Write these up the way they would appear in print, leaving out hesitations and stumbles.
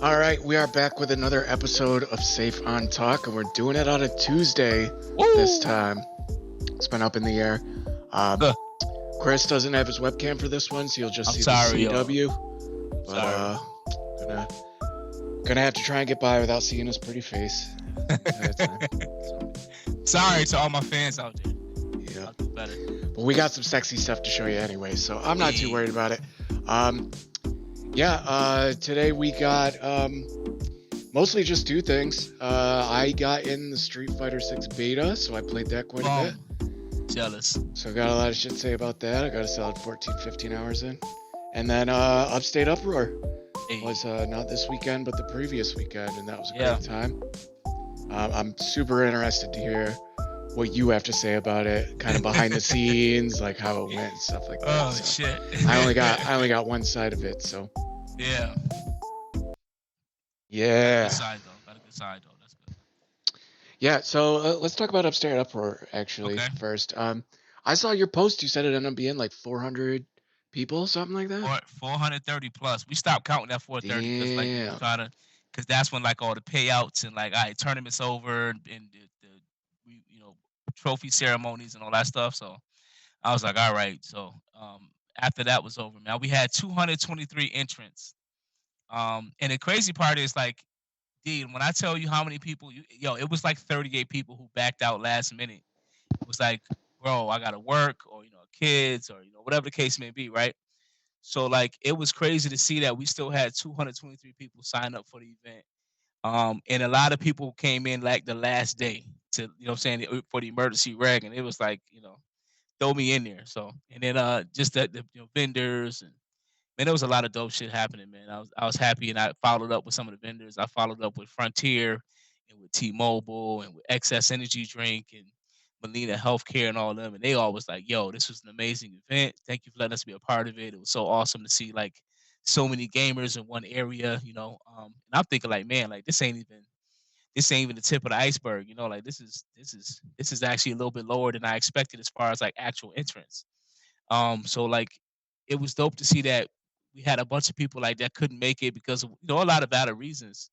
All right, we are back with another episode of Safe on Talk, and we're doing it on a Tuesday this Woo! time. It's been up in the air. Um, Huh. Chris doesn't have his webcam for this one, so you'll just I'm see the sorry, y'all. CW. I'm But sorry. gonna gonna have to try and get by without seeing his pretty face at a time. So Sorry to all my fans out there. yeah, I'll do better. but we got some sexy stuff to show you anyway, so I'm not too worried Hey. about it. Um, today we got mostly just two things. I got in the Street Fighter 6 beta, so I played that quite a bit. Jealous. So I got a lot of shit to say about that. I got a solid 14, 15 hours in. And then Upstate Uproar Hey. was not this weekend, but the previous weekend, and that was a Yeah. great time. I'm super interested to hear what you have to say about it, kind of behind the scenes, like how it went and stuff like that. Oh So shit. I only got one side of it, so Yeah. Got a yeah. good side though. Got a good side though. That's good. Yeah, so let's talk about Upstairs Uproar actually Okay. first. I saw your post. You said it ended up being like 400 people, something like that. 430 plus. We stopped counting at 430 because like we was Damn. trying to, because that's when like all the payouts and like all right, tournaments over and the trophy ceremonies and all that stuff. So I was like, all right. So after that was over, man, we had 223 entrants. And the crazy part is like, dude, when I tell you how many people, it was like 38 people who backed out last minute. It was like, bro, I gotta work, or kids, or whatever the case may be, right? So like, it was crazy to see that we still had 223 people sign up for the event. And a lot of people came in like the last day to, what I'm saying, for the emergency reg, and it was like, throw me in there. So, and then just the vendors and man, there was a lot of dope shit happening, man. I was happy, and I followed up with some of the vendors. I followed up with Frontier and with T-Mobile and with Excess Energy Drink and Molina Healthcare and all of them, and they all was like, "Yo, this was an amazing event. Thank you for letting us be a part of it. It was so awesome to see like so many gamers in one area, And I'm thinking like, man, like this ain't even the tip of the iceberg, Like this is actually a little bit lower than I expected as far as like actual entrance. So like it was dope to see that we had a bunch of people like that couldn't make it because of a lot of valid reasons,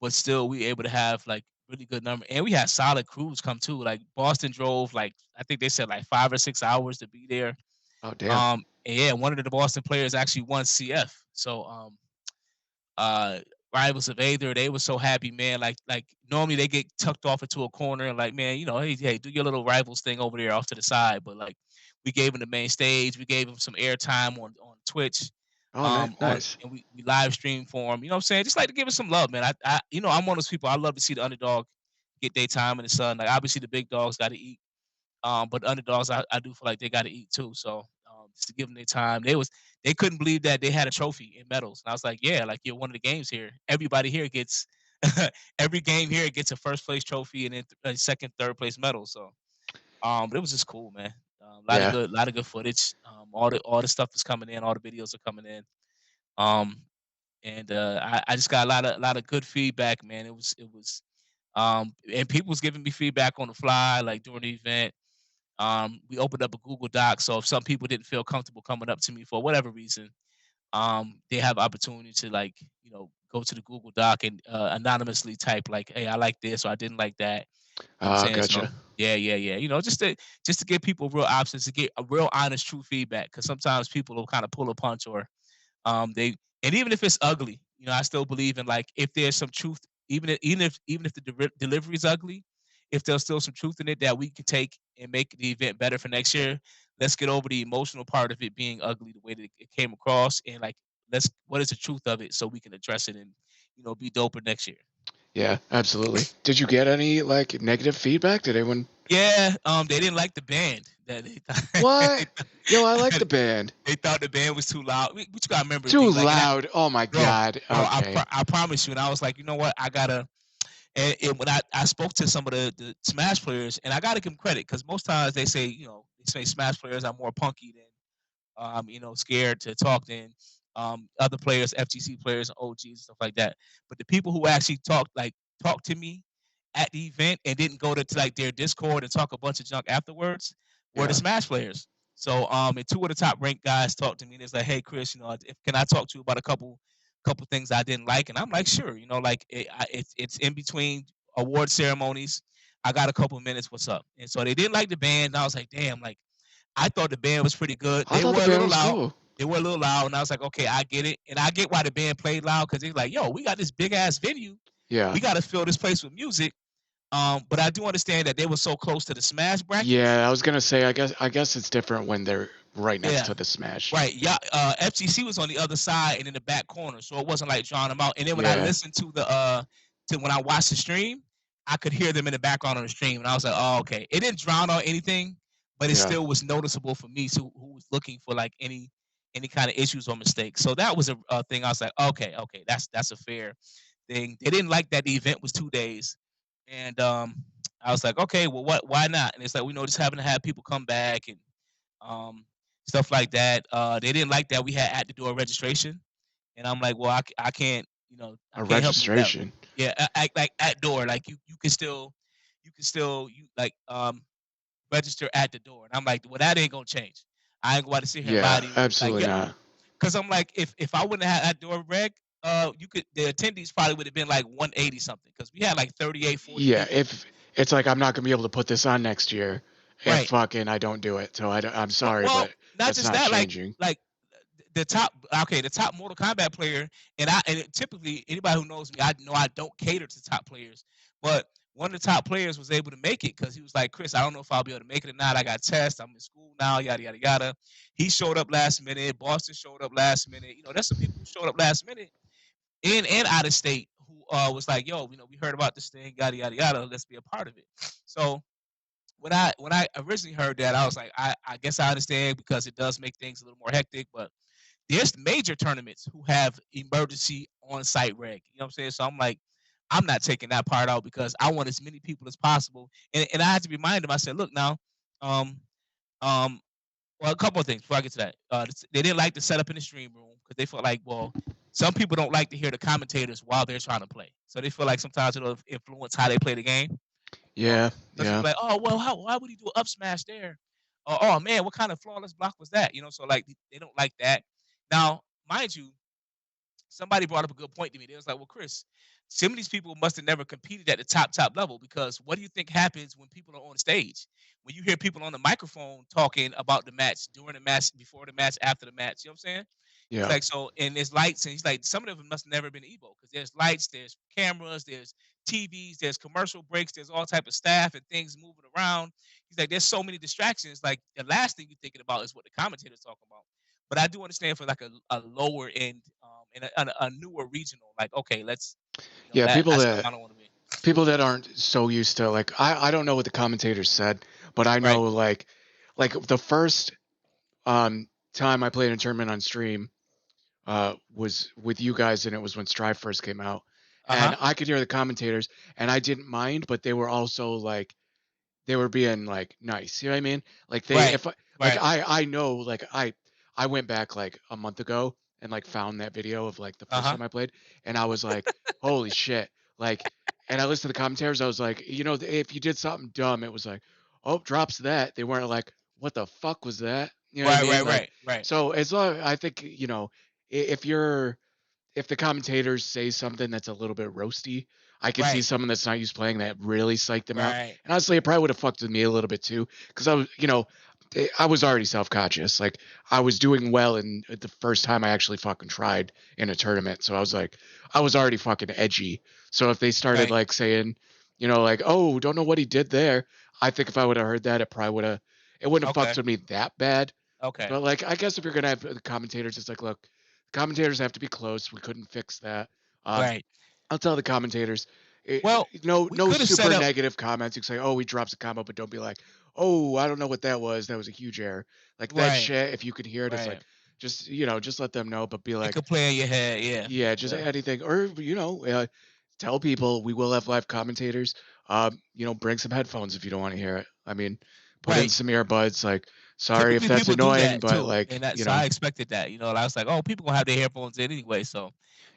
but still we able to have like really good number, and we had solid crews come too. Like Boston drove like I think they said like 5 or 6 hours to be there. Oh damn. And yeah, one of the Boston players actually won CF. So uh Rivals of Aether, they were so happy, man. Like normally they get tucked off into a corner and like, man, hey, do your little rivals thing over there off to the side. But like we gave them the main stage, we gave them some airtime on Twitch, Oh, on nice. and we live stream for them. You know what I'm saying? Just like to give us some love, man. I'm one of those people. I love to see the underdog get their time in the sun. Like obviously the big dogs got to eat, but the underdogs, I do feel like they got to eat too. So just to give them their time, they couldn't believe that they had a trophy in medals. And I was like, yeah, like you're one of the games here. Everybody here gets every game here gets a first place trophy and then second, third place medal. So but it was just cool, man. Yeah. A lot of good footage. All the stuff is coming in. All the videos are coming in. Um, and I just got a lot of good feedback, man. And people was giving me feedback on the fly, like during the event. We opened up a Google Doc, so if some people didn't feel comfortable coming up to me for whatever reason, they have opportunity to like, go to the Google Doc and anonymously type like, "Hey, I like this," or "I didn't like that." You know what I'm saying? So Gotcha. yeah, yeah, yeah. Just to give people real options to get a real honest, true feedback. Because sometimes people will kind of pull a punch, or they and even if it's ugly, I still believe in like if there's some truth, even if the delivery is ugly, if there's still some truth in it that we can take and make the event better for next year. Let's get over the emotional part of it being ugly, the way that it came across, and like what is the truth of it so we can address it and be doper next year. Yeah, absolutely. Did you get any like negative feedback? Did anyone? Yeah, they didn't like the band. That they thought, What? Yo, I like the band. they thought the band was too loud. But you gotta remember, Too D, like, loud. Oh my bro, god. bro, Okay. I promise you. And I was like, you know what? I gotta. And when I spoke to some of the Smash players, and I gotta give them credit because most times they say Smash players are more punky than scared to talk than other players, FGC players, and OGs and stuff like that. But the people who actually talked to me at the event and didn't go to like their Discord and talk a bunch of junk afterwards were the Yeah. Smash players. So and two of the top ranked guys talked to me and it's like, hey Chris, if can I talk to you about a couple couple things I didn't like, and I'm like, sure, like it's in between award ceremonies. I got a couple minutes. What's up? And so they didn't like the band. And I was like, damn, like I thought the band was pretty good. I They thought the were a band little was loud. cool. They were a little loud, and I was like, okay, I get it, and I get why the band played loud because they're like, yo, we got this big ass venue, Yeah. we got to fill this place with music. But I do understand that they were so close to the Smash brackets. Yeah, I was gonna say I guess it's different when they're right next Yeah, to the Smash. right. Yeah, FGC was on the other side and in the back corner, so it wasn't like drawing them out. And then when I Yeah. listened to when I watched the stream, I could hear them in the background on the stream, and I was like, oh, okay. It didn't drown out anything, but it Yeah. still was noticeable for me, so who was looking for like any kind of issues or mistakes. So that was a thing. I was like, okay, that's a fair thing. They didn't like that the event was 2 days, and I was like, okay, well, why not? And it's like we know just having to have people come back and um, stuff like that. They didn't like that we had at the door registration, and I'm like, well, I can't, I A can't help you with that. registration. Yeah, like at door, like you can still you like register at the door, and I'm like, well, that ain't gonna change. I ain't going to sit here and lie Yeah, to you, like, absolutely yeah, not. because I'm like, if I wouldn't have had that door reg, the attendees probably would have been like 180 something, because we had like 38, 40 Yeah, people. if it's like I'm not gonna be able to put this on next year if Right. fucking I don't do it. So I'm sorry, Well, but not that's just not that, changing. like the top Mortal Kombat player, and typically anybody who knows me, I know I don't cater to top players, but one of the top players was able to make it because he was like, Chris, I don't know if I'll be able to make it or not. I got tests. I'm in school now. Yada yada yada. He showed up last minute. Boston showed up last minute. There's some people who showed up last minute in and out of state who was like, yo, we heard about this thing. Yada yada yada. Let's be a part of it. So when I originally heard that, I was like, I guess I understand because it does make things a little more hectic. But there's major tournaments who have emergency on-site reg. You know what I'm saying? So I'm like, I'm not taking that part out because I want as many people as possible. And I had to remind them. I said, look now, um, um, well, a couple of things before I get to that. They didn't like the setup in the stream room because they felt like, well, some people don't like to hear the commentators while they're trying to play. So they feel like sometimes it'll influence how they play the game. Yeah, Because people yeah. like, oh well, why would he do up smash there? Oh man, what kind of flawless block was that? So like they don't like that. Now, mind you, somebody brought up a good point to me. They was like, well, Chris, some of these people must have never competed at the top level because what do you think happens when people are on stage? When you hear people on the microphone talking about the match, during the match, before the match, after the match, you know what I'm saying? He's Yeah. like, so, and there's lights, and he's like, some of them must have never been Evo because there's lights, there's cameras, there's TVs, there's commercial breaks, there's all type of staff and things moving around. He's like, there's so many distractions. Like the last thing you're thinking about is what the commentator's talking about. But I do understand for like a lower end and a newer regional, like okay, let's Yeah, that's something I don't want to be. people that aren't so used to like I don't know what the commentators said, but I Right. know like the first time I played a tournament on stream was with you guys, and it was when Strive first came out. Uh And huh. I could hear the commentators and I didn't mind, but they were also like they were being like nice. You know what I mean? Like they Right. if I like Right. I know like I went back like a month ago and like found that video of like the Uh first huh. time I played, and I was like, holy shit. Like, and I listened to the commentators, I was like, if you did something dumb, it was like, oh, drops that. They weren't like, what the fuck was that? You know what I Right. mean? Right. Like, Right. Right. so as long I think, if if the commentators say something that's a little bit roasty, I could see Right. someone that's not used to playing that really psyched them out. Right. And honestly, it probably would have fucked with me a little bit too, because I was already self-conscious. Like I was doing well in the first time I actually fucking tried in a tournament, so I was like, I was already fucking edgy. So if they started Right. like saying, like, oh, don't know what he did there, I think if I would have heard that, it wouldn't have fucked Okay. with me that bad. Okay. But like, I guess if you're gonna have the commentators, it's like, look, commentators have to be close. We couldn't fix that. Um, Right. I'll tell the commentators, Well, we no could have set super up. negative comments. You can say, oh, he drops a combo, but don't be like, oh, I don't know what that was. That was a huge error. Like that Right. shit. If you could hear it, it's Right. like, just let them know. But be It like, could play in your head. Yeah. yeah, just Yeah. anything, or tell people we will have live commentators. Bring some headphones if you don't want to hear it. I mean, put in Right. some earbuds. Like, sorry if Typically, that's people do annoying, that but too, like, and so I expected that. And I was like, oh, people gonna have their headphones in anyway. So,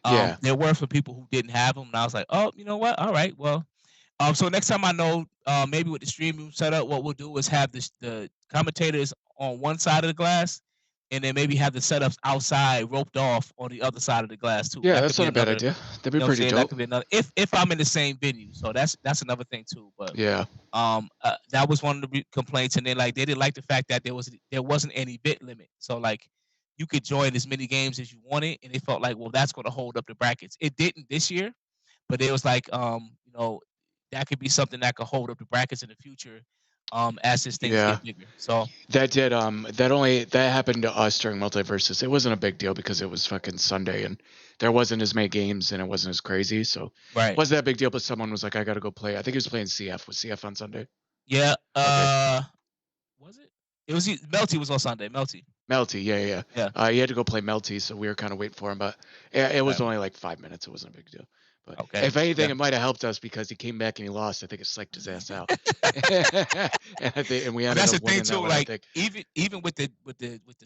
yeah, there were for people who didn't have them, and I was like, oh, you know what? All right, well, so next time I know, maybe with the stream room setup, what we'll do is have the commentators on one side of the glass, and then maybe have the setups outside roped off on the other side of the glass too. Yeah, That could that's be not a bad another, idea. That'd you be know what I'm pretty saying? That dope. could be another if I'm in the same venue. So that's another thing too. But Yeah. that was one of the complaints, and then like they didn't like the fact that there wasn't any bit limit. So like you could join as many games as you wanted, and they felt like, well, that's going to hold up the brackets. It didn't this year, but it was like, that could be something that could hold up the brackets in the future, as these things Yeah. get bigger. So That happened to us during multiverses. It wasn't a big deal because it was fucking Sunday and there wasn't as many games and it wasn't as crazy. So it right, wasn't that big deal, but someone was like, I gotta go play. I think he was playing CF. Was CF on Sunday? yeah. Okay. Was it? It was Melty was on Sunday. Melty, Melty, yeah, yeah. yeah. He had to go play Melty, so we were kind of waiting for him, but it was Right. only like 5 minutes. It wasn't a big deal. But Okay. if anything, Yeah. it might have helped us because he came back and he lost. I think it psyched his ass out, and we But ended that's up the thing winning that too. one. I Like think. even with the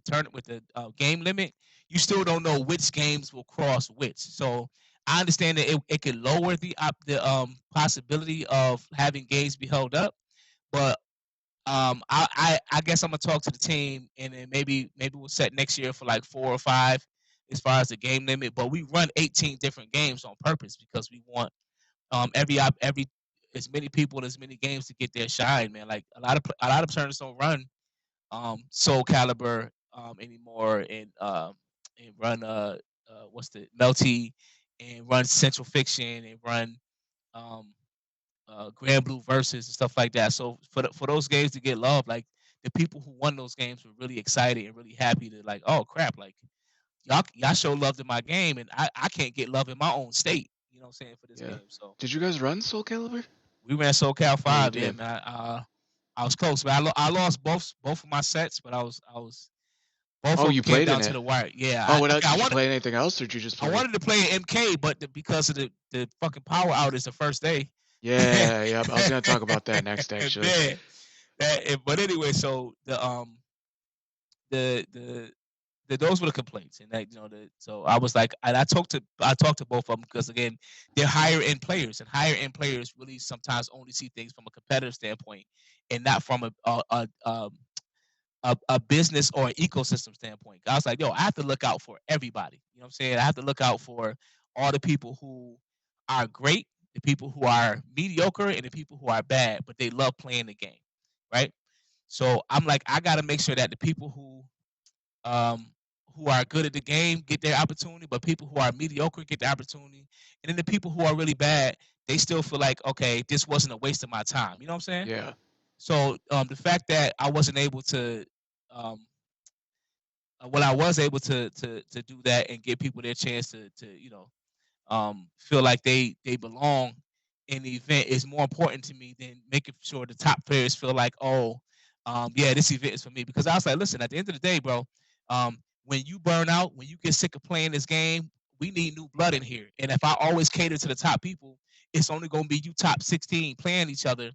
turn with the game limit, you still don't know which games will cross which. So I understand that it could lower the possibility of having games be held up, but I guess I'm gonna talk to the team, and then maybe we'll set next year for like 4 or 5 as far as the game limit. But we run 18 different games on purpose because we want every as many people and as many games to get their shine, man. Like a lot of tournaments don't run Soul Calibur anymore, and run what's the Melty, and run Central Fiction, and run um Grand Blue Versus and stuff like that. So for those games to get love, like the people who won those games were really excited and really happy to like, oh crap, like y'all show love to my game, and I can't get love in my own state. You know what I'm saying, for this Yeah. game. So Did you guys run Soul Calibur? we ran SoCal Oh, you 5, yeah, did. man. I was close, man. I lost both of my sets, but I was both Oh, of them you came played in down to it. the wire. Yeah, Oh, what else? I Did you wanted play anything else, or did you just I play? wanted to play MK, but because of the fucking power outage the first day. Yeah, yeah. I was gonna talk about that next, actually. Man, but anyway, so the those were the complaints, and that so I was like, and I talked to both of them because again, they're higher end players, and higher end players really sometimes only see things from a competitive standpoint, and not from a business or an ecosystem standpoint. I was like, yo, I have to look out for everybody. You know what I'm saying? I have to look out for all the people who are great, the people who are mediocre, and the people who are bad, but they love playing the game, right? So I'm like, I got to make sure that the people um, who are good at the game get their opportunity, but people who are mediocre get the opportunity, and then the people who are really bad, they still feel like, okay, this wasn't a waste of my time. You know what I'm saying? Yeah, So the fact that I wasn't able to, um, well, I was able to do that and give people their chance to feel like they belong in the event is more important to me than making sure the top players feel like, oh, yeah, this event is for me. Because I was like, listen, at the end of the day, bro, when you burn out, when you get sick of playing this game, we need new blood in here. And if I always cater to the top people, it's only going to be you top 16 playing each other,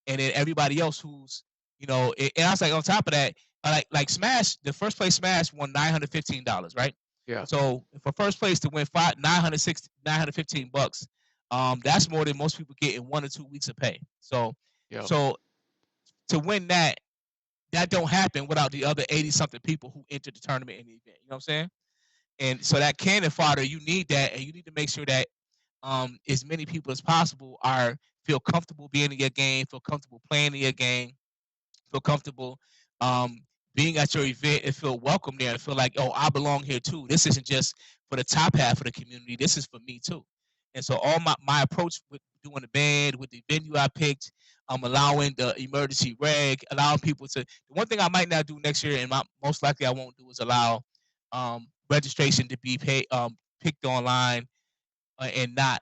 and then everybody else who's, and I was like, on top of that, like Smash, the first place Smash won $915, right? yeah, So for first place to win $915, that's more than most people get in 1 or 2 weeks of pay. So yeah, so to win that don't happen without the other 80 something people who entered the tournament in the event. You know what I'm saying? And so that cannon fodder, you need that, and you need to make sure that as many people as possible are feel comfortable being in your game, feel comfortable playing in your game, feel comfortable being at your event, and feel welcome there, and feel like, oh, I belong here too. This isn't just for the top half of the community. This is for me too. And so all my approach with doing the band, with the venue I picked, allowing the emergency reg, allowing people to. The one thing I might not do next year, and most likely I won't do, is allow registration to be picked online, and not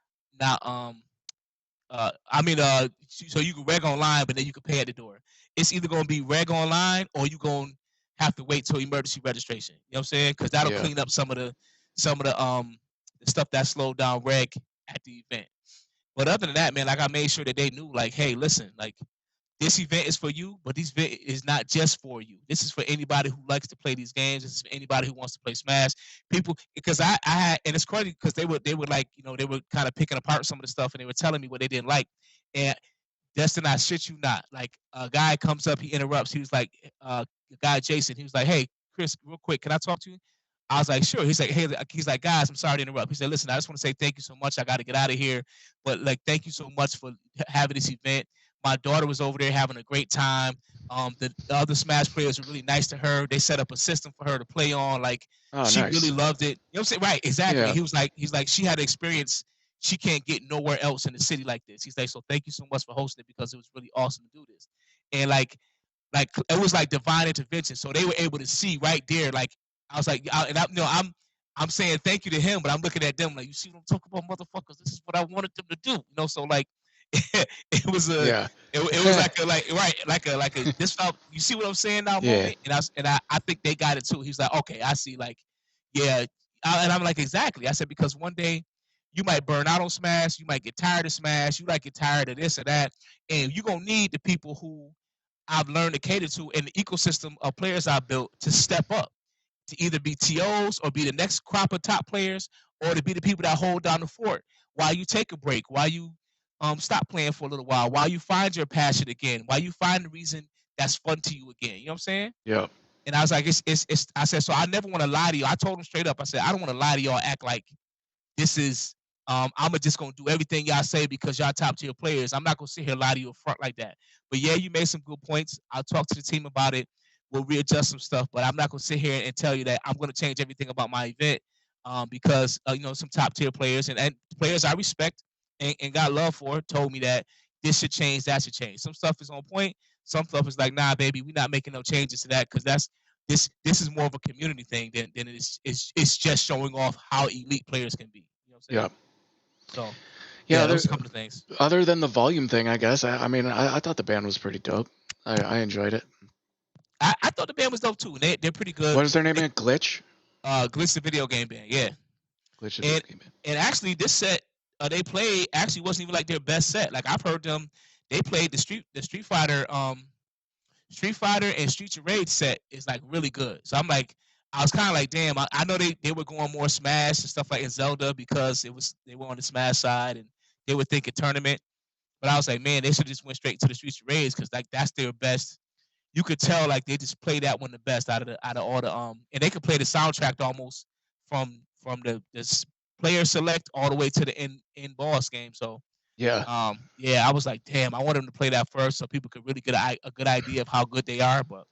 so you can reg online, but then you can pay at the door. It's either going to be reg online, or you going to have to wait till emergency registration. You know what I'm saying? Because that'll yeah, clean up some of the stuff that slowed down reg at the event. But other than that, man, like I made sure that they knew, like, hey, listen, like this event is for you, but this event is not just for you. This is for anybody who likes to play these games. This is for anybody who wants to play Smash. People, because I had, and it's crazy because they were like, they were kind of picking apart some of the stuff, and they were telling me what they didn't like. And Destin, I shit you not. Like a guy comes up, he interrupts. He was like, the guy Jason. He was like, "Hey, Chris, real quick, can I talk to you? I was like, sure. He's like, hey, he's like, guys, I'm sorry to interrupt. He said, listen, I just want to say thank you so much. I got to get out of here, but like, thank you so much for having this event. My daughter was over there having a great time. The other Smash players were really nice to her. They set up a system for her to play on. Like, Oh, she really nice. loved it. You know what I'm saying? Right, exactly. Yeah. He's like, she had an experience she can't get nowhere else in the city like this. He's like, so thank you so much for hosting it because it was really awesome to do this. And like it was like divine intervention. So they were able to see right there. Like I was like, I'm saying thank you to him, but I'm looking at them like, you see what I'm talking about, motherfuckers? This is what I wanted them to do. You know, so like it was Yeah. it was like a this felt, you see what I'm saying now Yeah. moment, and I think they got it too. He's like, okay, I see, like, yeah, and I'm like, exactly. I said, because one day you might burn out on Smash, you might get tired of Smash, you might get tired of this or that, and you're gonna need the people who I've learned to cater to in the ecosystem of players I built to step up, to either be TOs or be the next crop of top players, or to be the people that hold down the fort while you take a break, while you stop playing for a little while you find your passion again, while you find the reason that's fun to you again. You know what I'm saying? Yeah. And I was like, it's I said, so I never want to lie to you. I told him straight up, I said, I don't want to lie to y'all, act like this is I'm just gonna do everything y'all say because y'all top tier players. I'm not gonna sit here and lie to you up front like that. But yeah, you made some good points. I'll talk to the team about it. We'll readjust some stuff, but I'm not gonna sit here and tell you that I'm gonna change everything about my event because some top tier players and players I respect and got love for told me that this should change, that should change. Some stuff is on point. Some stuff is like, nah, baby, we're not making no changes to that because this is more of a community thing than it's just showing off how elite players can be. You know what I'm saying? Yeah. So Yeah. yeah, those are a couple of things. Other than the volume thing, I guess. I mean, I thought the band was pretty dope. I enjoyed it. I thought the band was dope too. They're pretty good. What is their name again? Glitch? Glitch the video game band, yeah. Glitch the video And game band. and actually this set they played actually wasn't even like their best set. Like I've heard them, they played the Street Fighter and Streets of Rage set is like really good. So I'm like, I was kind of like, damn, I know they were going more Smash and stuff like in Zelda because they were on the Smash side and they were thinking tournament. But I was like, man, they should just went straight to the Streets of Rage because like that's their best. You could tell like they just play that one the best out of all the and they could play the soundtrack almost from the player select all the way to the end boss game. So Yeah. yeah, I was like, damn, I want them to play that first so people could really get a good idea of how good they are. But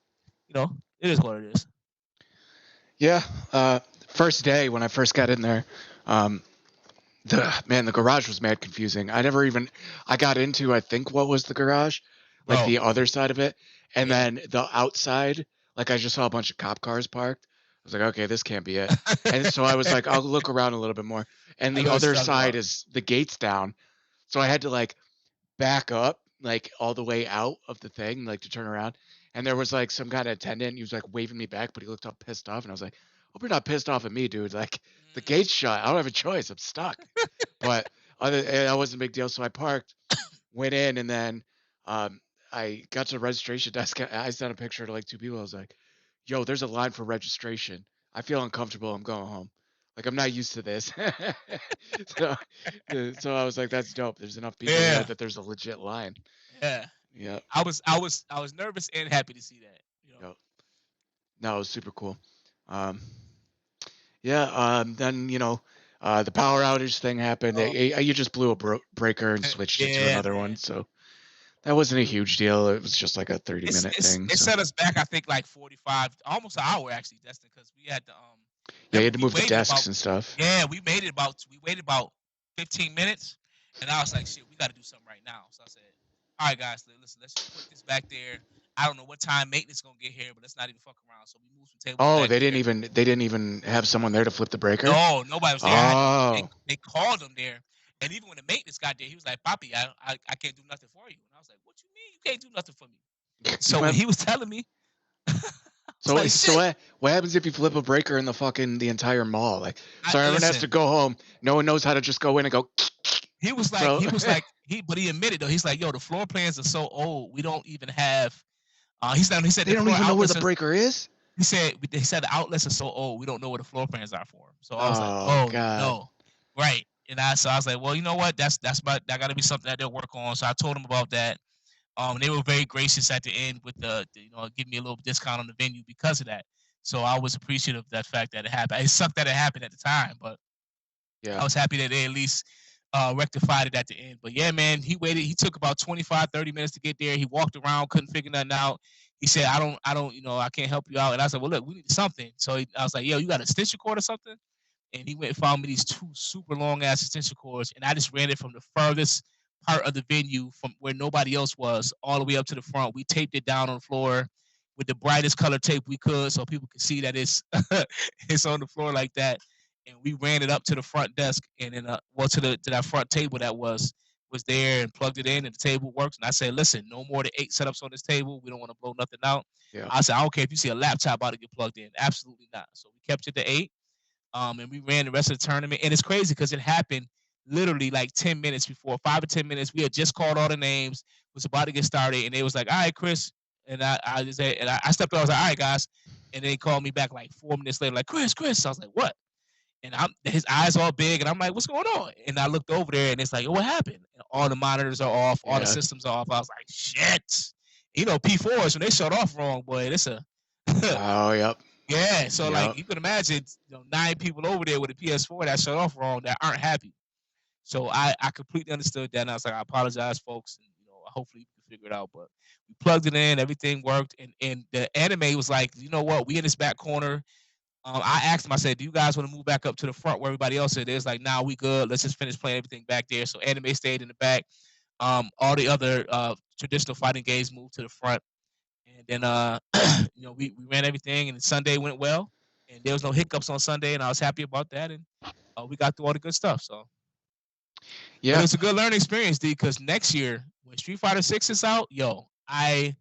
it is what it is. Yeah. First day when I first got in there, the garage was mad confusing. I got into, I think, what was the garage, like Bro, the other side of it, and yeah. then the outside, like I just saw a bunch of cop cars parked. I was like, okay, this can't be it. And so I was like, I'll look around a little bit more. And I the know what you're other talking side about. is the gates down, so I had to like back up like all the way out of the thing, like to turn around. And there was like some kind of attendant. He was like waving me back, but he looked all pissed off, and I was like, hope you're not pissed off at me, dude. Like the gate's shut. I don't have a choice. I'm stuck. But that wasn't a big deal. So I parked, went in, and then um, I got to the registration desk. I sent a picture to like two people. I was like, "Yo, there's a line for registration. I feel uncomfortable. I'm going home. Like I'm not used to this." so, so I was like, "That's dope. There's enough people here Yeah, that there's a legit line." yeah. Yeah. I was nervous and happy to see that. Yep. No, it was super cool. Um, yeah. Then the power outage thing happened. Oh, You just blew a breaker and switched it to yeah, another one. man. So that wasn't a huge deal. It was just like a 30-minute thing. It So set us back, I think, like 45, almost an hour actually, Destin, because we had to yeah, you remember had to we move the waited about, desks and stuff. yeah, we waited about 15 minutes, and I was like, shit, we got to do something right now. So I said, all right, guys, listen, let's just put this back there. I don't know what time maintenance gonna get here, but let's not even fuck around. So we moved some tables Oh, back there. they didn't even have someone there to flip the breaker. No, nobody was there. Oh, They called him there, and even when the maintenance got there, he was like, "Papi, I can't do nothing for you." And I was like, "What you mean you can't do nothing for me?" you So when went. he was telling me, I was So like, so "Shit." what happens if you flip a breaker in the entire mall? Like, so everyone has to Listen, go home. No one knows how to just go in and go. he was like, So but he admitted though, he's like, "Yo, the floor plans are so old, we don't even have." He said they the don't floor even know where the outlets are. breaker is. He said the outlets are so old, we don't know what the floor plans are for 'em. So I was like, Oh "Oh God. no." Right. So I was like, well, you know what? That got to be something that they'll work on. So I told them about that. They were very gracious at the end with the giving me a little discount on the venue because of that. So I was appreciative of that fact that it happened. It sucked that it happened at the time, but Yeah. I was happy that they at least rectified it at the end. But yeah, man, he waited. He took about 25, 30 minutes to get there. He walked around, couldn't figure nothing out. He said, I don't, I can't help you out. And I said, well, look, we need something. So I was like, yo, you got an extension cord or something? And he went and found me these two super long ass extension cords, and I just ran it from the furthest part of the venue from where nobody else was all the way up to the front. We taped it down on the floor with the brightest color tape we could so people could see that it's it's on the floor like that. And we ran it up to the front desk and then to that front table that was there and plugged it in and the table works. And I said, listen, no more than 8 setups on this table. We don't want to blow nothing out. Yeah. I said, I don't care if you see a laptop about to get plugged in. Absolutely not. So we kept it to 8. And we ran the rest of the tournament. And it's crazy because it happened literally like 10 minutes before, 5 or 10 minutes. We had just called all the names, was about to get started, and they was like, all right, Chris. And I stepped up, I was like, all right, guys. And then they called me back like 4 minutes later, like, Chris. I was like, what? And his eyes all big, and I'm like, what's going on? And I looked over there, and it's like, oh, what happened? And all the monitors are off, all the systems are off. I was like, shit. P4s, when they shut off wrong, boy, it's a Oh, yep. yeah, so like you can imagine, 9 people over there with a PS4 that shut off wrong that aren't happy. So I completely understood that, and I was like, I apologize, folks, and hopefully you can figure it out. But we plugged it in, everything worked, and the anime was like, you know what, we in this back corner. I asked him, I said, do you guys want to move back up to the front where everybody else is? They was like, nah, we good. Let's just finish playing everything back there. So anime stayed in the back. All the other traditional fighting games moved to the front. And then we ran everything, and Sunday went well, and there was no hiccups on Sunday, and I was happy about that, and we got through all the good stuff. So yeah, but it's a good learning experience, D. Because next year when Street Fighter 6 is out, I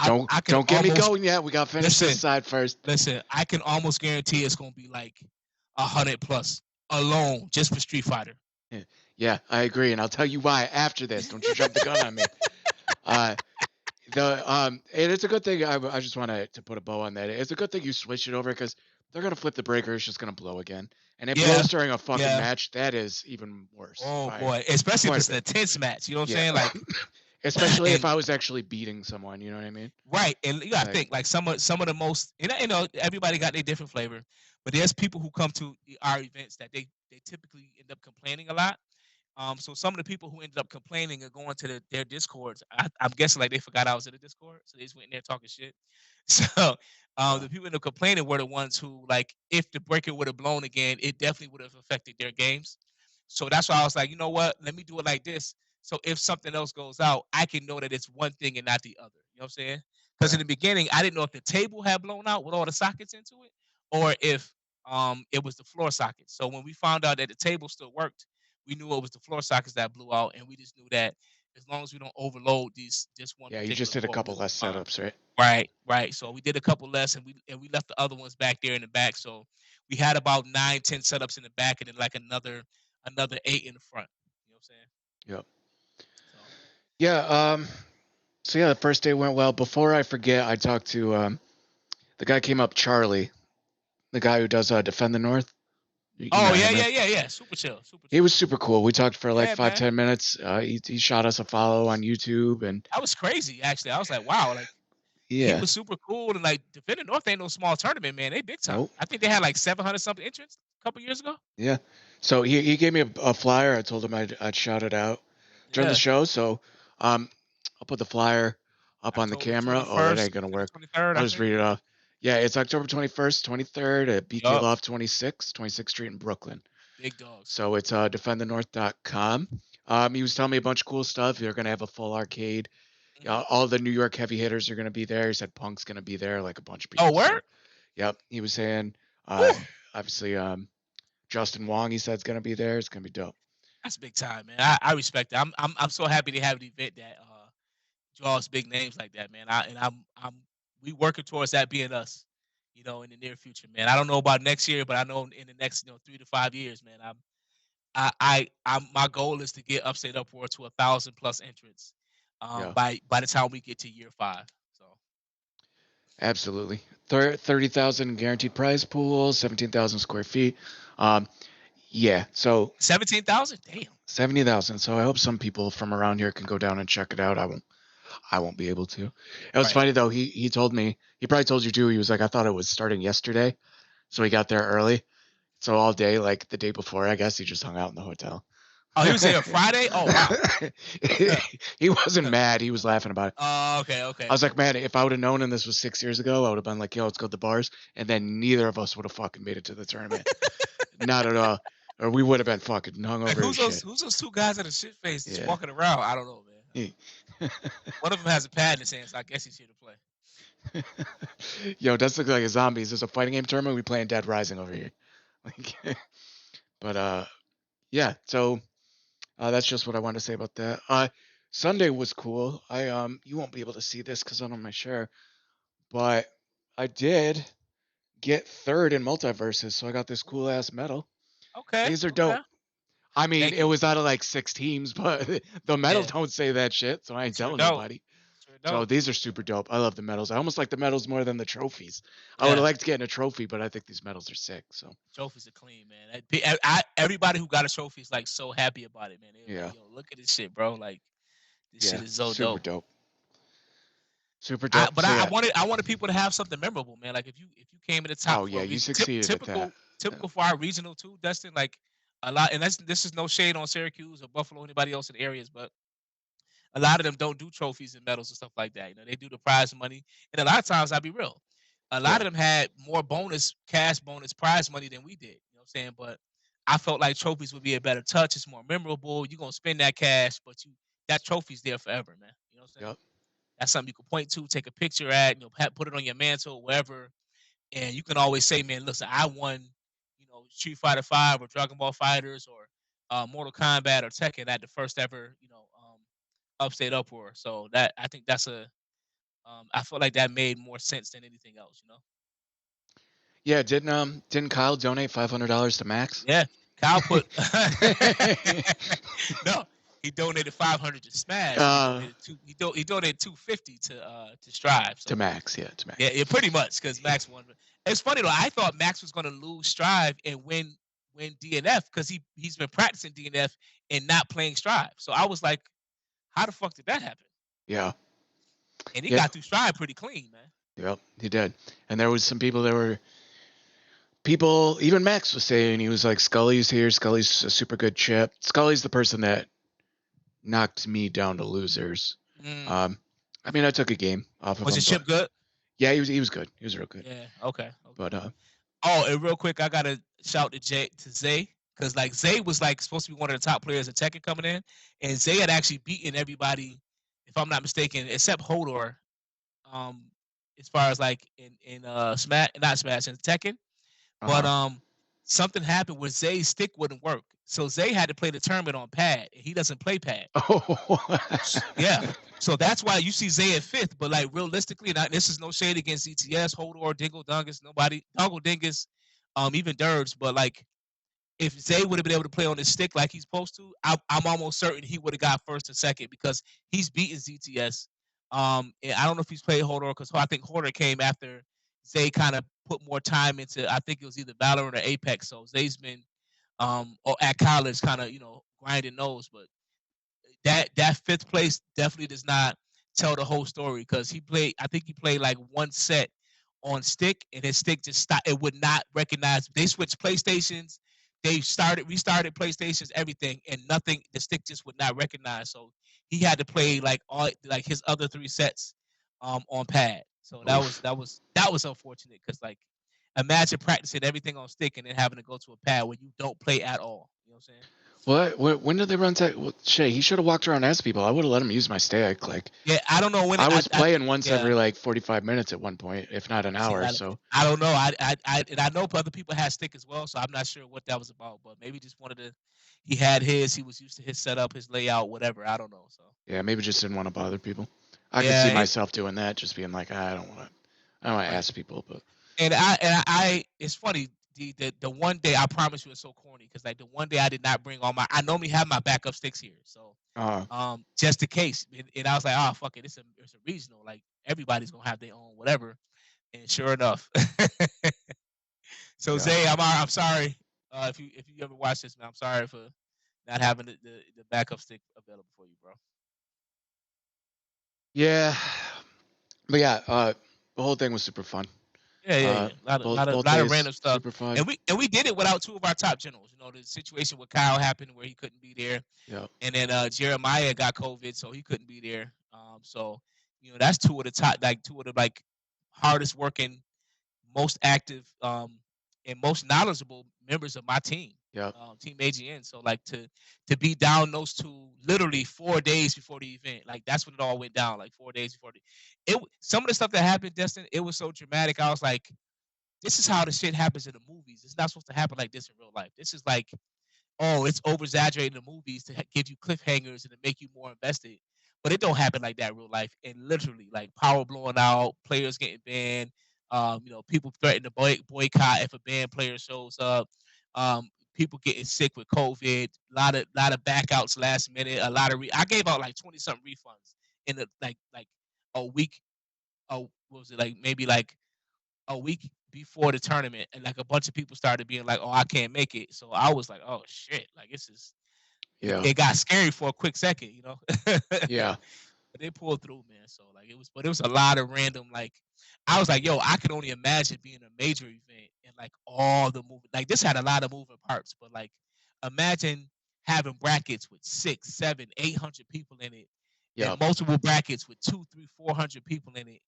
don't get me going yet. We got to finish this side first. Listen, I can almost guarantee it's gonna be like 100+ alone just for Street Fighter. Yeah, I agree, and I'll tell you why after this. Don't you jump the gun on me. And it's a good thing. I just want to put a bow on that. It's a good thing you switched it over because they're gonna flip the breaker. It's just gonna blow again, and it blows during a fucking match. That is even worse. Oh boy, especially if it's an intense match. You know what I'm saying? Like, especially if I was actually beating someone. You know what I mean? Right, and you gotta think like some of the most. Everybody got their different flavor, but there's people who come to our events that they typically end up complaining a lot. So some of the people who ended up complaining and going to their discords, I'm guessing like they forgot I was in the discord, so they just went in there talking shit. So the people who ended up complaining were the ones who, like, if the breaker would have blown again, it definitely would have affected their games. So that's why I was like, you know what? Let me do it like this. So if something else goes out, I can know that it's one thing and not the other. You know what I'm saying? Because in the beginning, I didn't know if the table had blown out with all the sockets into it, or if it was the floor sockets. So when we found out that the table still worked, we knew it was the floor sockets that blew out, and we just knew that as long as we don't overload this one. Yeah, you just did a couple less setups, right? Right. So we did a couple less, and we left the other ones back there in the back. So we had about 9, 10 setups in the back, and then like another 8 in the front. You know what I'm saying? Yep. So. Yeah. So yeah, the first day went well. Before I forget, I talked to the guy came up, Charlie, the guy who does Defend the North. Yeah. Super chill. He was super cool. We talked for like 5-10 minutes. He shot us a follow on YouTube, and that was crazy. Actually, I was like, wow, like he was super cool. And like Defend the North ain't no small tournament, man. They big time. Nope. I think they had like 700 something entrants a couple years ago. Yeah. So he gave me a flyer. I told him I'd shout it out during the show. So I'll put the flyer up on the camera. Oh, that ain't gonna work. I'll just read it off. Yeah, it's October 21st, 23rd at BK Loft 26th Street in Brooklyn. Big dogs. So it's defendthenorth.com. He was telling me a bunch of cool stuff. They're going to have a full arcade. All the New York heavy hitters are going to be there. He said Punk's going to be there, like a bunch of people. Oh, where? So, yep. He was saying, obviously, Justin Wong, he said, is going to be there. It's going to be dope. That's big time, man. I respect that. I'm so happy to have an event that draws big names like that, man. We working towards that being us, in the near future, man. I don't know about next year, but I know in the next 3 to 5 years, man. My goal is to get Upstate Uproar to 1,000+ entrants by the time we get to year 5. So absolutely, 30,000 guaranteed prize pool, 17,000 square feet. Yeah, so 17,000, damn, 70,000. So I hope some people from around here can go down and check it out. I won't be able to. It was Right. funny though. He told me, he probably told you too. He was like, I thought it was starting yesterday, so he got there early. So all day, like the day before, I guess he just hung out in the hotel. Oh, he was there Friday? Oh, wow. He wasn't mad. He was laughing about it. Oh, okay, okay, I was okay. like, man, if I would have known and this was 6 years ago, I would have been like, yo, let's go to the bars. And then neither of us would have fucking made it to the tournament. Not at all. Or we would have been fucking Like, hungover as who's those shit. who's those two guys that are shit faced just Yeah. walking around? I don't know, man. One of them has a pad in his hand, so I guess he's here to play. Yo, does look like a zombie. Is this a fighting game tournament? We playing Dead Rising over here. Like, but yeah. So that's just what I wanted to say about that. Sunday was cool. You won't be able to see this because I'm on my share, but I did get third in multiverses, so I got this cool ass medal. Okay, These are okay. dope. I mean, Thank it you. was out of like 6 teams, but the medals Yeah, don't say that shit, so I ain't sure telling don't. nobody. Sure So don't. these are super dope. I love the medals. I almost like the medals more than the trophies. I would have Yeah, liked getting a trophy, but I think these medals are sick. So trophies are clean, man. Everybody who got a trophy is like so happy about it, man. They're like, yeah, yo, look at this shit, bro. Like, this shit yeah, is so super dope. dope. Super I dope. but So I, I yeah. wanted I wanted people to have something memorable, man. Like if you came in the top Oh for yeah, a you reason, succeeded at that. typical for our regional too, Dustin. Like a lot, and this is no shade on Syracuse or Buffalo, anybody else in the areas, but a lot of them don't do trophies and medals and stuff like that. You know, they do the prize money, and a lot of times, I'll be real, a lot Yeah. of them had more bonus, cash bonus, prize money than we did. You know what I'm saying? But I felt like trophies would be a better touch. It's more memorable. You're gonna spend that cash, but that trophy's there forever, man. You know what I'm saying? Yep. That's something you can point to, take a picture at, put it on your mantle, wherever, and you can always say, "Man, listen, I won, Street Fighter Five or Dragon Ball Fighters or Mortal Kombat or Tekken at the first ever, Upstate Uproar." So that I think I feel like that made more sense than anything else. Yeah. Didn't Kyle donate $500 to Max? Yeah, Kyle put no. He donated 500 to Smash, and he uh, donated he donated 250 to Strive. to So Max. Yeah, to yeah, Max. yeah, pretty much because Max won. It's funny though. I thought Max was gonna lose Strive and win DNF because he's been practicing DNF and not playing Strive. So I was like, how the fuck did that happen? Yeah. And he Yeah. got through Strive pretty clean, man. Yep. He did. And there was some people that were people. Even Max was saying he was like, Scully's here. Scully's a super good chip. Scully's the person that knocked me down to losers. Mm. Um, I mean, I took a game off of Was him, his but chip good? yeah, he was good. He was real good. Yeah. Okay. Okay. But Oh, and real quick, I gotta shout to Zay because like Zay was like supposed to be one of the top players in Tekken coming in, and Zay had actually beaten everybody, if I'm not mistaken, except Hodor. Um, as far as like in Smash, not Smash, in Tekken. But uh something happened where Zay's stick wouldn't work, so Zay had to play the tournament on pad. And he doesn't play pad. oh Yeah, so that's why you see Zay at fifth. But like realistically, this is no shade against ETS, Hodor, Dingle Dungus, nobody, Dongle Dingus, even Dirge. But like if Zay would have been able to play on his stick like he's supposed to, I'm almost certain he would have got first and second because he's beaten ZTS. And I don't know if he's played Hodor because I think Hodor came after Zay kind of put more time into. I think it was either Valorant or Apex. So Zay's been or at college kind of grinding those, but that fifth place definitely does not tell the whole story because he played. I think he played like one set on stick, and his stick just stopped. It would not recognize. They switched PlayStations. They restarted PlayStations, everything, and nothing. The stick just would not recognize. So he had to play like all like his other three sets on pad. So that was Oof. that was unfortunate because like imagine practicing everything on stick and then having to go to a pad where you don't play at all. You know what I'm saying? What? When did they run tech? Well, Shay, he should have walked around and asked people. I would have let him use my stick. Like Yeah, I don't know when I was playing once yeah. every like 45 minutes at one point, if not an See, hour. So I don't know. And I know other people had stick as well, so I'm not sure what that was about. But maybe just wanted to. He had his. He was used to his setup, his layout, whatever. I don't know. So yeah, maybe just didn't want to bother people. I could see yeah, myself doing that, just being like, I don't want to. I don't want to right. ask people, but And I it's funny. The one day I promise you it's so corny because like the one day I did not bring all my. I normally have my backup sticks here, so uh, just in case. And I was like, oh fuck it, it's a regional. Like everybody's gonna have their own whatever. And sure enough. So yeah. Zay, I'm sorry if you ever watch this, man. I'm sorry for not having the backup stick available for you, bro. Yeah, but yeah, the whole thing was super fun. Yeah. Both Lot of days random stuff, super fun. and we did it without two of our top generals. You know, the situation with Kyle happened where he couldn't be there, Yeah, and then Jeremiah got COVID, so he couldn't be there. So you know, that's two of the top, like two of the like hardest working, most active, and most knowledgeable members of my team, yeah, Team AGN. So like to be down those two literally 4 days before the event, like that's when it all went down. Like 4 days before some of the stuff that happened, Destin, it was so dramatic. I was like, this is how the shit happens in the movies. It's not supposed to happen like this in real life. This is like, oh, it's over exaggerated in the movies to give you cliffhangers and to make you more invested. But it don't happen like that in real life. And literally, like power blowing out, players getting banned. You know, people threaten to boycott if a banned player shows up. People getting sick with COVID. Lot of backouts last minute. A lot of I gave out like 20 something refunds in the like a week. Oh, what was it like? Maybe like a week before the tournament, and like a bunch of people started being like, "Oh, I can't make it." So I was like, "Oh shit!" Like this is yeah, it got scary for a quick second, you know. yeah, But they pulled through, man. So like but it was a lot of random like. I was like, yo, I could only imagine being a major event and like all the moving. Like this had a lot of moving parts, but like imagine having brackets with 6, 7, 800 people in it, yeah, and multiple brackets with 2, 3, 400 people in it,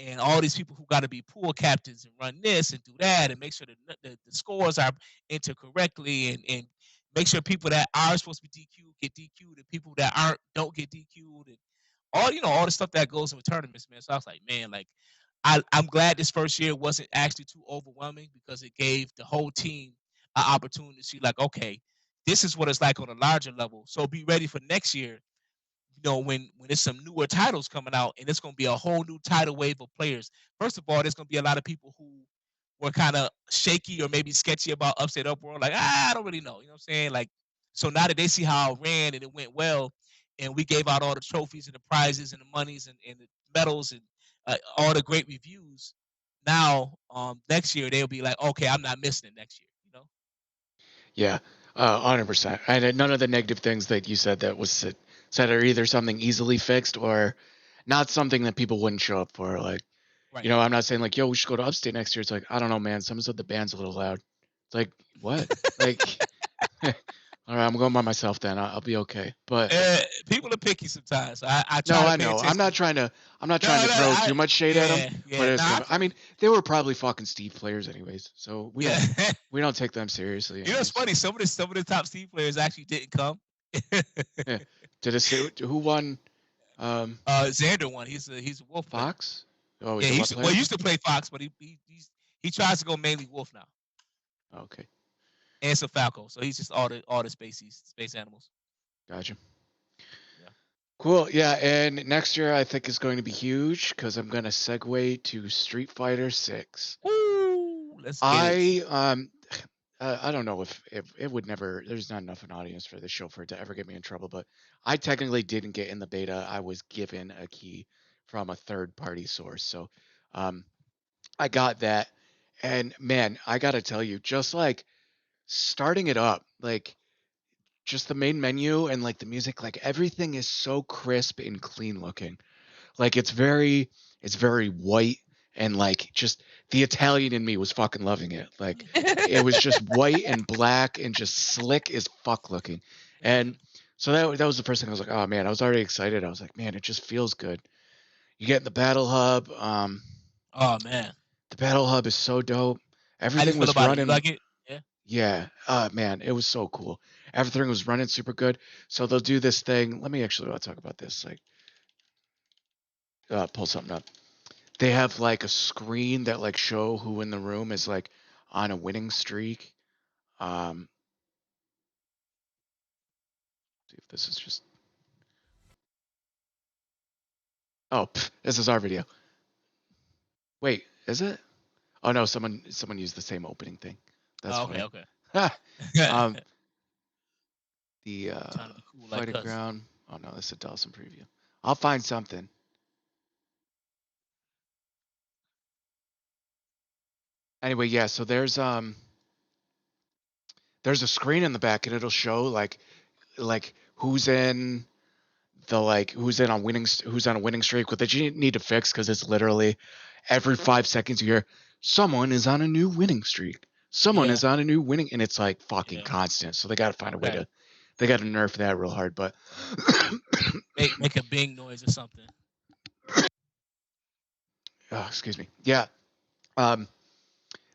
and all these people who got to be pool captains and run this and do that and make sure the scores are entered correctly and make sure people that are supposed to be DQ'd get DQ'd and people that aren't don't get DQ'd and all all the stuff that goes with tournaments, man. So I was like, man, like I'm glad this first year wasn't actually too overwhelming because it gave the whole team an opportunity to see, like, okay, this is what it's like on a larger level. So be ready for next year, when there's some newer titles coming out and it's going to be a whole new tidal wave of players. First of all, there's going to be a lot of people who were kind of shaky or maybe sketchy about Upstate Uproar. Like, I don't really know. You know what I'm saying? Like, so now that they see how it ran and it went well, and we gave out all the trophies and the prizes and the monies and the medals and all the great reviews, now next year they'll be like, okay, I'm not missing it next year. You know? yeah. 100%. And none of the negative things that you said that was said are either something easily fixed or not something that people wouldn't show up for. Like, Right. I'm not saying like, yo, we should go to Upstate next year. It's like, I don't know, man. Someone said the band's a little loud. It's like, what? Like, all right, I'm going by myself then. I'll be okay. But People are picky sometimes. So I try no, to I pay know. I'm not attention. trying to. I'm not No, trying to no, throw too much shade at them. But yeah. it's Nah, kind I of. I feel mean, you. they were probably fucking Steve players anyways. So we Yeah. don't. We don't take them seriously You know, it's anyways. funny. Some of the top Steve players actually didn't come. Yeah. Did it say who won? Xander won. He's a Wolf player. Fox. Oh, Yeah, he's a what he player? used to play Fox, but he tries to go mainly Wolf now, Okay, and some Falco. So he's just all the space animals. gotcha. Yeah. Cool. Yeah, and next year I think is going to be huge because I'm going to segue to Street Fighter 6. Woo! Let's get it. I don't know if it would never. There's not enough an audience for this show for it to ever get me in trouble. But I technically didn't get in the beta. I was given a key from a third party source, so um, I got that. And man, I gotta tell you, just like starting it up, like just the main menu and like the music, like everything is so crisp and clean looking. Like it's very white and like just the Italian in me was fucking loving it. Like it was just white and black and just slick as fuck looking. And so that was the first thing I was like, oh man, I was already excited. I was like, man, it just feels good. You get in the battle hub. Oh man, The battle hub is so dope. how do you Everything feel was about it? You running. like it? Yeah. Yeah. Man, it was so cool. Everything was running super good. So they'll do this thing. Let me actually talk about this. Like, pull something up. They have like a screen that like show who in the room is like on a winning streak. Um, see if this is just. Oh, this is our video. Wait, is it? Oh no, someone used the same opening thing. That's Oh, okay, funny. okay. um, the Trying to be cool like fighting us. ground. Oh no, this is a Dawson preview. I'll find something. Anyway, yeah. So there's a screen in the back and it'll show like who's in like who's on a winning streak, what they need to fix, because it's literally every 5 seconds you hear someone is on a new winning streak. Someone Yeah. is on a new winning, and it's like fucking Yeah. constant. So they got to find a way Okay. to, they got to nerf that real hard. But Make a bing noise or something. oh, excuse me. Yeah. Um,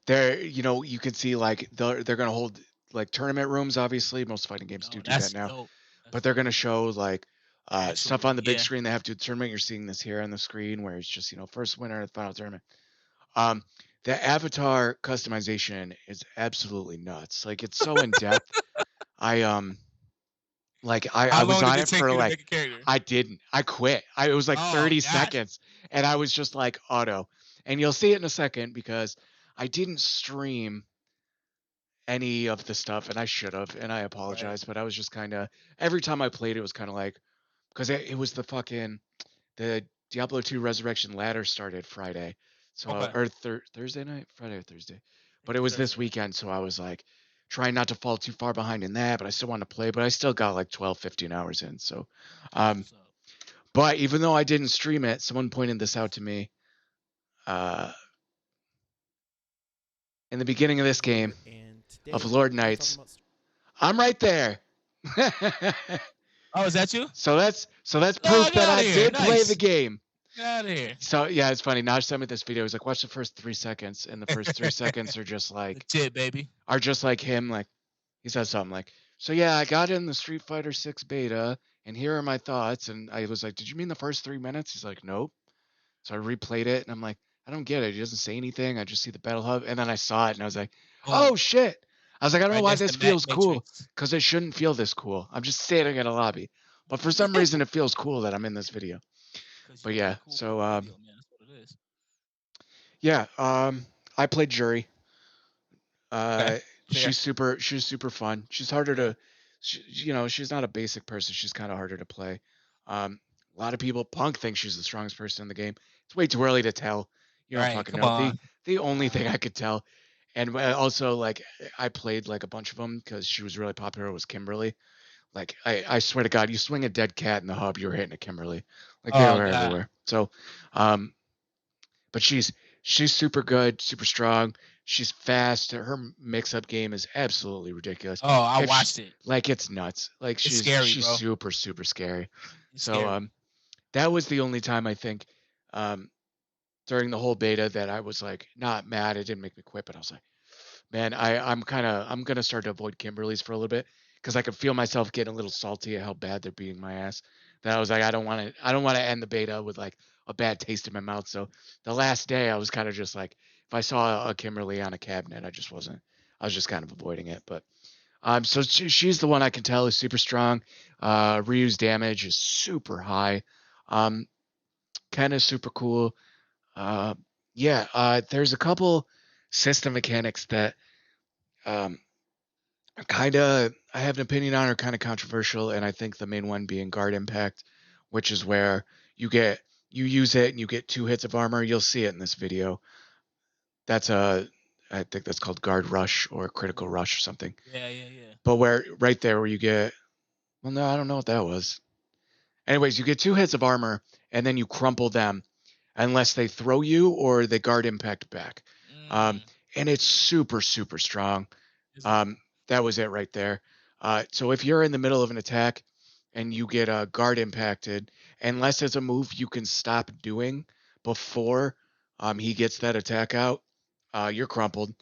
there, you can see like they're gonna hold like tournament rooms. Obviously, most fighting games Oh, do that that's now. dope. That's But they're dope. gonna show like stuff Actual, on the big yeah. screen. They have to tournament. You're seeing this here on the screen, where it's just first winner of the final tournament. Um, the avatar customization is absolutely nuts. Like it's so in depth. I I How was long did on it it take for you to like, make a character? I didn't. I quit. It was like Oh, 30 gotcha. seconds, and I was just like auto. And you'll see it in a second, because I didn't stream any of the stuff, and I should have, and I Right. apologize, but I was just kind of, every time I played it was kind of like, because it was the Diablo 2 Resurrection ladder started Friday, so Okay. or Thursday night, Friday or Thursday, I think but it it's was this Thursday. weekend, so I was like trying not to fall too far behind in that, but I still want to play, but I still got like 12, 15 hours in. So That's um what's up. but even though I didn't stream it, someone pointed this out to me uh in the beginning of this game Here, and of today Lord we're going to be talking Knights. about. I'm right there. Oh, is that you? So that's Oh, proof get that out I of here. did play the Nice. game. Get out of here. So yeah, it's funny. Now sent me this video. He's like, watch the first 3 seconds, and the first 3 seconds Legit, baby. are just like him. Like he says something like, "So yeah, I got in the Street Fighter 6 beta, and here are my thoughts." And I was like, "Did you mean the first 3 minutes?" He's like, "Nope." So I replayed it, and I'm like, "I don't get it. He doesn't say anything. I just see the battle hub." And then I saw it, and I was like, "Oh Boom. shit!" I was like, "I don't know Right why next to this feels cool, Matrix. because it shouldn't feel this cool. I'm just sitting in a lobby, but for some reason, it feels cool that I'm in this video." Because But you yeah, being cool for so the video, man. That's what it is. yeah, I played Jury. Okay. Fair. She's super fun. She's harder Yeah. to, she's not a basic person. She's kind of harder to play. A lot of people, Punk thinks she's the strongest person in the game. It's way too early to tell. You don't Right. fucking Come know. on. The only thing I could tell, and also like I played like a bunch of them because she was really popular, was Kimberly. Like I swear to God, you swing a dead cat in the hub, you're hitting a Kimberly. Like they Oh, were God. everywhere. So, um, but she's super good, super strong. She's fast. Her mix-up game is absolutely ridiculous. Oh, I If she, watched it. like it's nuts. Like It's she's scary, she's bro. super super scary. It's So scary. that was the only time I think um during the whole beta that I was like not mad. It didn't make me quit, but I was like, man, I'm gonna start to avoid Kimberly's for a little bit, because I could feel myself getting a little salty at how bad they're beating my ass. That I was like, I don't want to end the beta with like a bad taste in my mouth. So the last day, I was kind of just like, if I saw a Kimberly on a cabinet, I was just kind of avoiding it. But so she's the one I can tell is super strong. Ryu's damage is super high. Um, Ken is super cool. Uh, yeah, there's a couple system mechanics that um, kind of I have an opinion on, are kind of controversial, and I think the main one being guard impact, which is where you use it and you get 2 hits of armor. You'll see it in this video. That's I think that's called guard rush or critical Mm. rush or something. Yeah, yeah, yeah. But where right there where you get, well, no, I don't know what that was. Anyways, you get 2 hits of armor, and then you crumple them unless they throw you or they guard impact back. Um, Mm. and it's super super strong. Is it? Um, that was it right there. So if you're in the middle of an attack and you get guard impacted, unless it's a move you can stop doing before he gets that attack out, you're crumpled.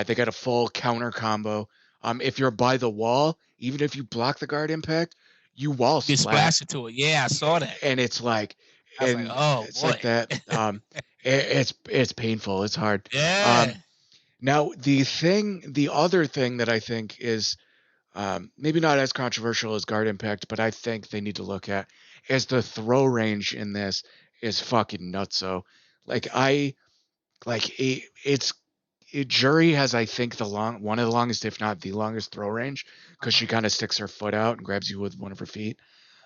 They got a full counter combo. If you're by the wall, even if you block the guard impact, you wall You get splat, splashed into it. Yeah, I saw that. and it's like, I was like, and oh it's like boy. that. It's painful. It's hard. Yeah. Um, Now, the other thing that I think is maybe not as controversial as guard impact, but I think they need to look at is the throw range in this is fucking nutso. Like Is it? it's Jury has, I think, one of the longest, if not the longest, throw range, because Uh-huh. she kind of sticks her foot out and grabs you with one of her feet.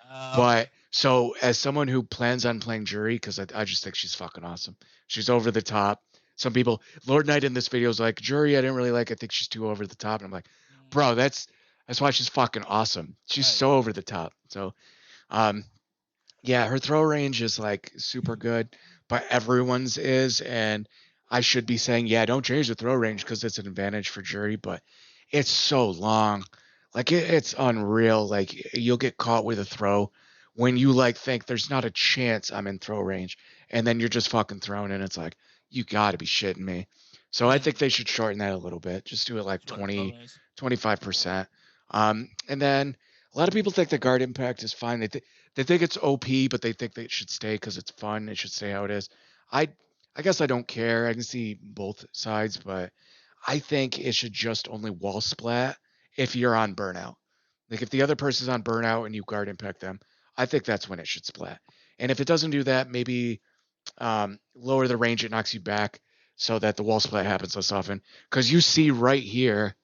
Okay. But so as someone who plans on playing Jury, because I just think she's fucking awesome. She's over the top. Some people, Lord Knight in this video is like, Jury, I didn't really like. I think she's too over the top. And I'm like, Mm, bro, that's why she's fucking awesome. She's right. so over the top. So, um, Yeah, her throw range is like super good, but everyone's is, and I should be saying, yeah, don't change the throw range because it's an advantage for jury, but it's so long. Like it's unreal. Like you'll get caught with a throw when you like think there's not a chance I'm in throw range, and then you're just fucking throwing, and it's like you got to be shitting me. So I think Mm. they should shorten that a little bit. Just do it like Short the throw 20, range. 25%. And then a lot of people think the guard impact is fine. They think it's OP, but they think that it should stay because it's fun. It should stay how it is. I I guess I don't care. I can see both sides, but I think it should just only wall splat if you're on burnout. Like if the other person's on burnout and you guard impact them, I think that's when it should splat. And if it doesn't do that, maybe lower the range it knocks you back so that the wall splat happens less often. Because you see right here,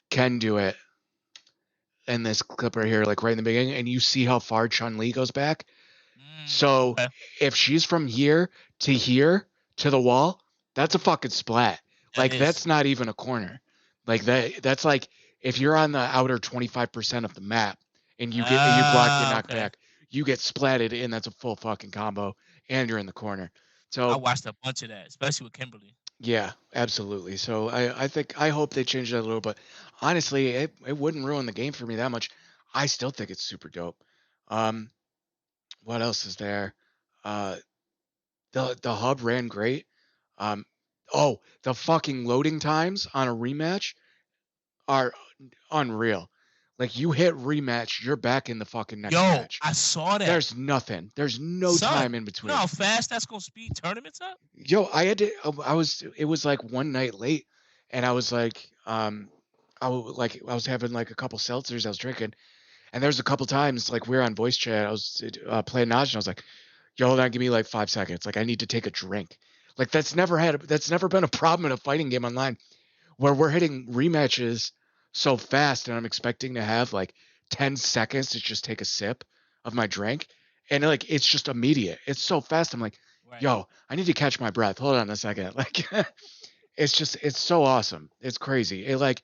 Ken do it in this clip right here, like right in the beginning, and you see how far Chun Li goes back. Mm. So Okay. if she's from here to the wall, that's a fucking splat. That Like is. that's not even a corner. Like that's like if you're on the outer 25% of the map and you block get Ah, knocked okay. back, you get splatted and that's a full fucking combo and you're in the corner. I So watched a bunch of that, especially with Kimberly. yeah, absolutely. So I think I hope they change that a little, but honestly, it wouldn't ruin the game for me that much. I still think it's super dope. Um, what else is there? Uh, the hub ran great. Um, oh, the fucking loading times on a rematch are unreal. Like you hit rematch, you're back in the fucking next Yo, match. I saw that. There's nothing. There's no time Son, in you know between. how fast that's gonna speed tournaments up? Yo, I had to. I was. It was like one night late, and I was like, I was having like a couple seltzers I was drinking, and there's a couple times like we are on voice chat. I was playing Naj, and I was like, yo, hold on, give me like 5 seconds. Like I need to take a drink. Like that's never been a problem in a fighting game online where we're hitting rematches so fast and I'm expecting to have like 10 seconds to just take a sip of my drink. And like it's just immediate. It's so fast. I'm like, Right, yo, I need to catch my breath. Hold on a second. Like it's so awesome. It's crazy. It like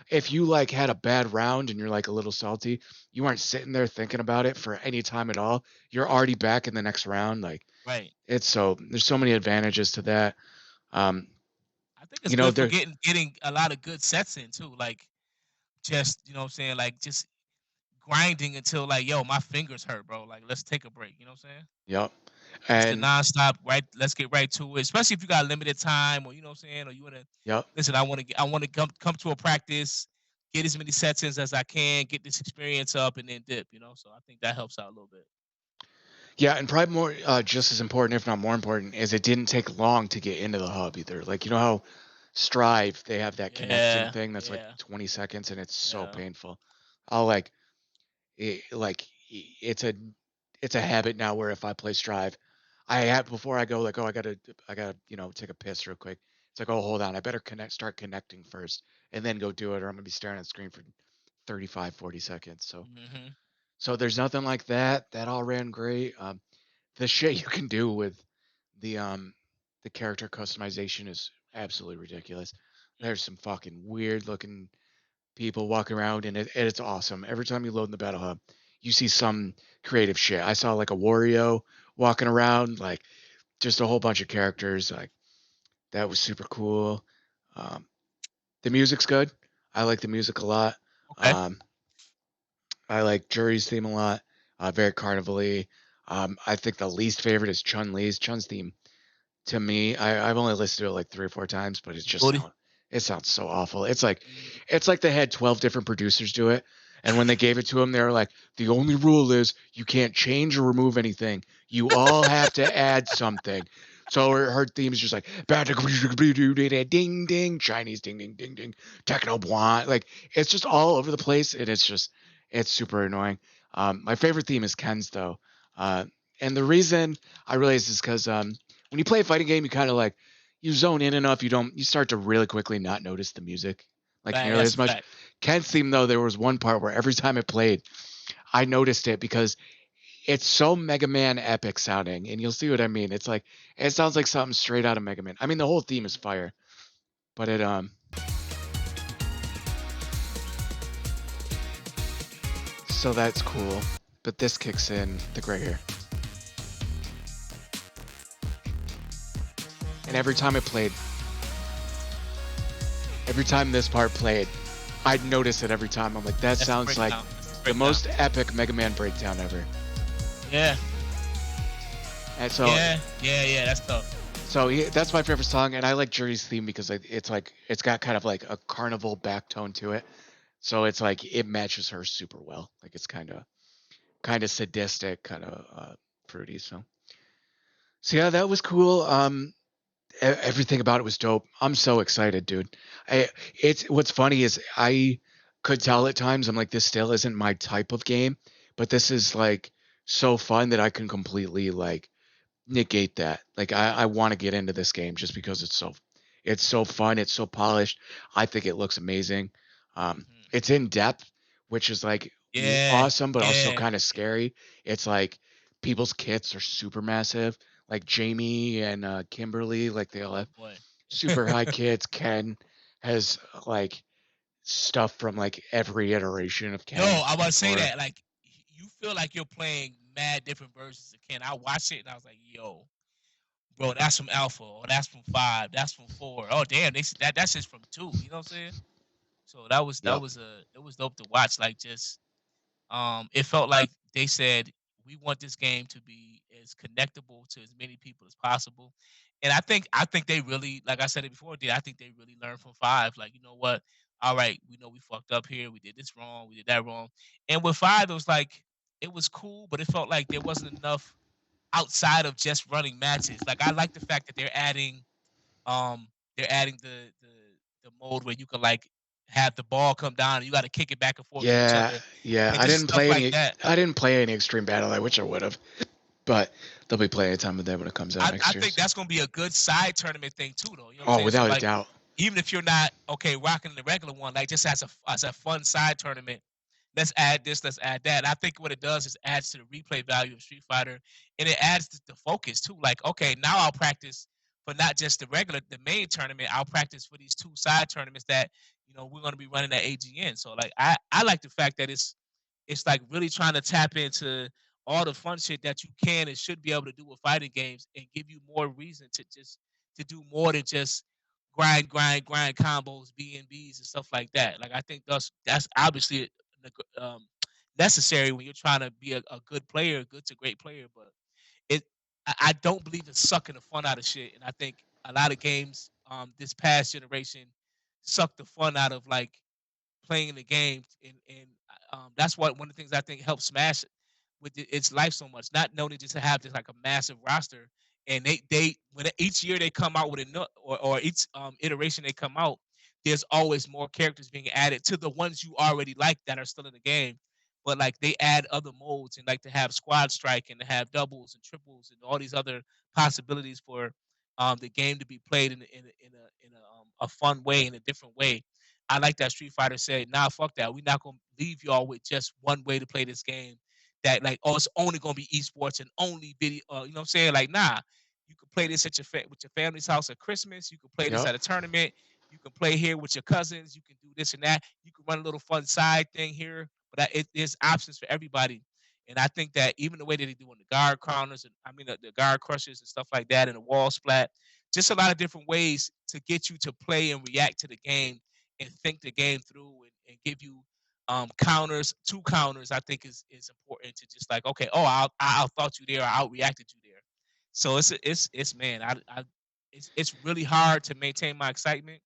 if you like had a bad round and you're like a little salty, you aren't sitting there thinking about it for any time at all. You're already back in the next round. Like right. it's so there's so many advantages to that. Um, I think it's good for there, getting a lot of good sets in too. Like just you know what I'm saying, like just grinding until like, yo, my fingers hurt, bro. Like let's take a break. You know what I'm saying? yep. Just the And nonstop, right? Let's get right to it. Especially if you got limited time, or you know what I'm saying, or you wanna yep. listen. I want to come to a practice, get as many sets in as I can, get this experience up, and then dip. You know, so I think that helps out a little bit. Yeah, and probably more, just as important, if not more important, is it didn't take long to get into the hub either. Like you know how Strive they have that connection Yeah, thing that's like yeah, 20 seconds and it's so yeah. painful. I'll like it's a habit now where if I play Strive, I have before I go like oh I gotta take a piss real quick. It's like oh hold on I better start connecting first and then go do it or I'm gonna be staring at the screen for 35 40 seconds. Hmm. So there's nothing like that. That all ran great. The shit you can do with the um the character customization is absolutely ridiculous. There's some fucking weird looking people walking around and it's awesome. Every time you load in the battle hub, you see some creative shit. I saw like a Wario walking around, like just a whole bunch of characters. Like that was super cool. Um, the music's good. I like the music a lot. Okay. Um, I like Jury's theme a lot. Very carnival-y. I think the least favorite is Chun Li's. Chun's theme to me, I've only listened to it like 3 or 4 times, but Booty. it sounds so awful. Mm. It's like they had 12 different producers do it, and when they gave it to him, they were like, the only rule is you can't change or remove anything. You all have to add something. So her theme is just like ding ding Chinese ding ding ding ding techno blonde like it's just all over the place and it's super annoying. My favorite theme is Ken's though, uh, and the reason I realize is because when you play a fighting game, you kind of like you zone in enough, you start to really quickly not notice the music like nearly That's as a much. fact. Ken's theme though, there was one part where every time it played, I noticed it because it's so Mega Man epic sounding, and you'll see what I mean. It's like it sounds like something straight out of Mega Man. I mean, the whole theme is Mm. fire, but so that's cool. but this kicks in the gray hair. And every time this part played, I'd notice it every time. I'm like, that That's the sounds like breakdown. That's the the breakdown. most epic Mega Man breakdown ever. Yeah. And Yeah. That's tough. that's my favorite song, and I like Journey's theme because it's like it's got kind of like a carnival back tone to it. So it's like it matches her super well. Like it's kind of sadistic, kind of fruity. So yeah, that was cool. Everything about it was dope. I'm so excited, dude. It's what's funny is I could tell at times I'm like this still isn't my type of game, but this is like so fun that I can completely like negate that. Like I want to get into this game just because it's so fun, it's so polished. I think it looks amazing. Hmm. It's in depth, which is like Yeah. awesome, but also Yeah. kind of Yeah. scary. It's like people's kits are super massive. Like Jamie and Kimberly, like they all Oh have boy. super high kits. Ken has like stuff from like every iteration of Yo, Ken I was to say or that like you feel like you're playing mad different versions of Ken. I watched it and I was like, yo, bro, that's from Alpha, or that's from 5, that's from 4. Oh damn, that's just from 2. You know what I'm saying? So that was yep. it was dope to watch. Like just it felt like they said we want this game to be as connectable to as many people as possible. And I think they really, like I said it before, I think they really learned from 5. Like, you know what? All right, we know we fucked up here. We did this wrong. We did that wrong. And with 5, it was like it was cool, but it felt like there wasn't enough outside of just running matches. Like I like the fact that um they're adding the mode where you can like have the ball come down and you got to kick it back and forth to each Yeah, other yeah. and just stuff like that. I didn't play any Extreme Battle. I wish I would have, but there'll be plenty of time with that when it comes out I next year. think So. that's gonna be a good side tournament thing too, though. You know what I'm Oh, saying? So without a like, doubt. even if you're not okay rocking the regular one, like just as a fun side tournament, let's add this, let's add that. And I think what it does is adds to the replay value of Street Fighter, and it adds the focus too. Like, okay, now I'll practice for not just the main tournament. I'll practice for these two side tournaments that we're gonna be running at AGN. So like, I like the fact that it's like really trying to tap into all the fun shit that you can and should be able to do with fighting games and give you more reason to do more than just grind combos, B&Bs and stuff like that. Like I think that's obviously necessary when you're trying to be a good player, good to great player. But it I don't believe in sucking the fun out of shit. And I think a lot of games this past generation suck the fun out of like playing the game, and that's what one of the things I think helps Smash with its life so much. Not knowing just to have this like a massive roster, and they when each year they come out with a or each iteration they come out, there's always more characters being added to the ones you already like that are still in the game. But like they add other modes and like to have squad strike and to have doubles and triples and all these other possibilities for the game to be played in a fun way, in a different way. I like that Street Fighter said, "Nah, fuck that. We're not gonna leave y'all with just one way to play this game. That like, oh, it's only gonna be esports and only video. You know what I'm saying? Like, nah, you can play this at with your family's house at Christmas. You can play this Yep. at a tournament. You can play here with your cousins. You can do this and that. You can run a little fun side thing here. But there's options for everybody. And I think that even the way that they do in the guard counters, and I mean the guard crushers and stuff like that, and the wall splat, just a lot of different ways to get you to play and react to the game and think the game through and give you counters, two counters. I think is important to just like, okay, oh, I thought you there, I outreacted you there. So it's man, it's really hard to maintain my excitement.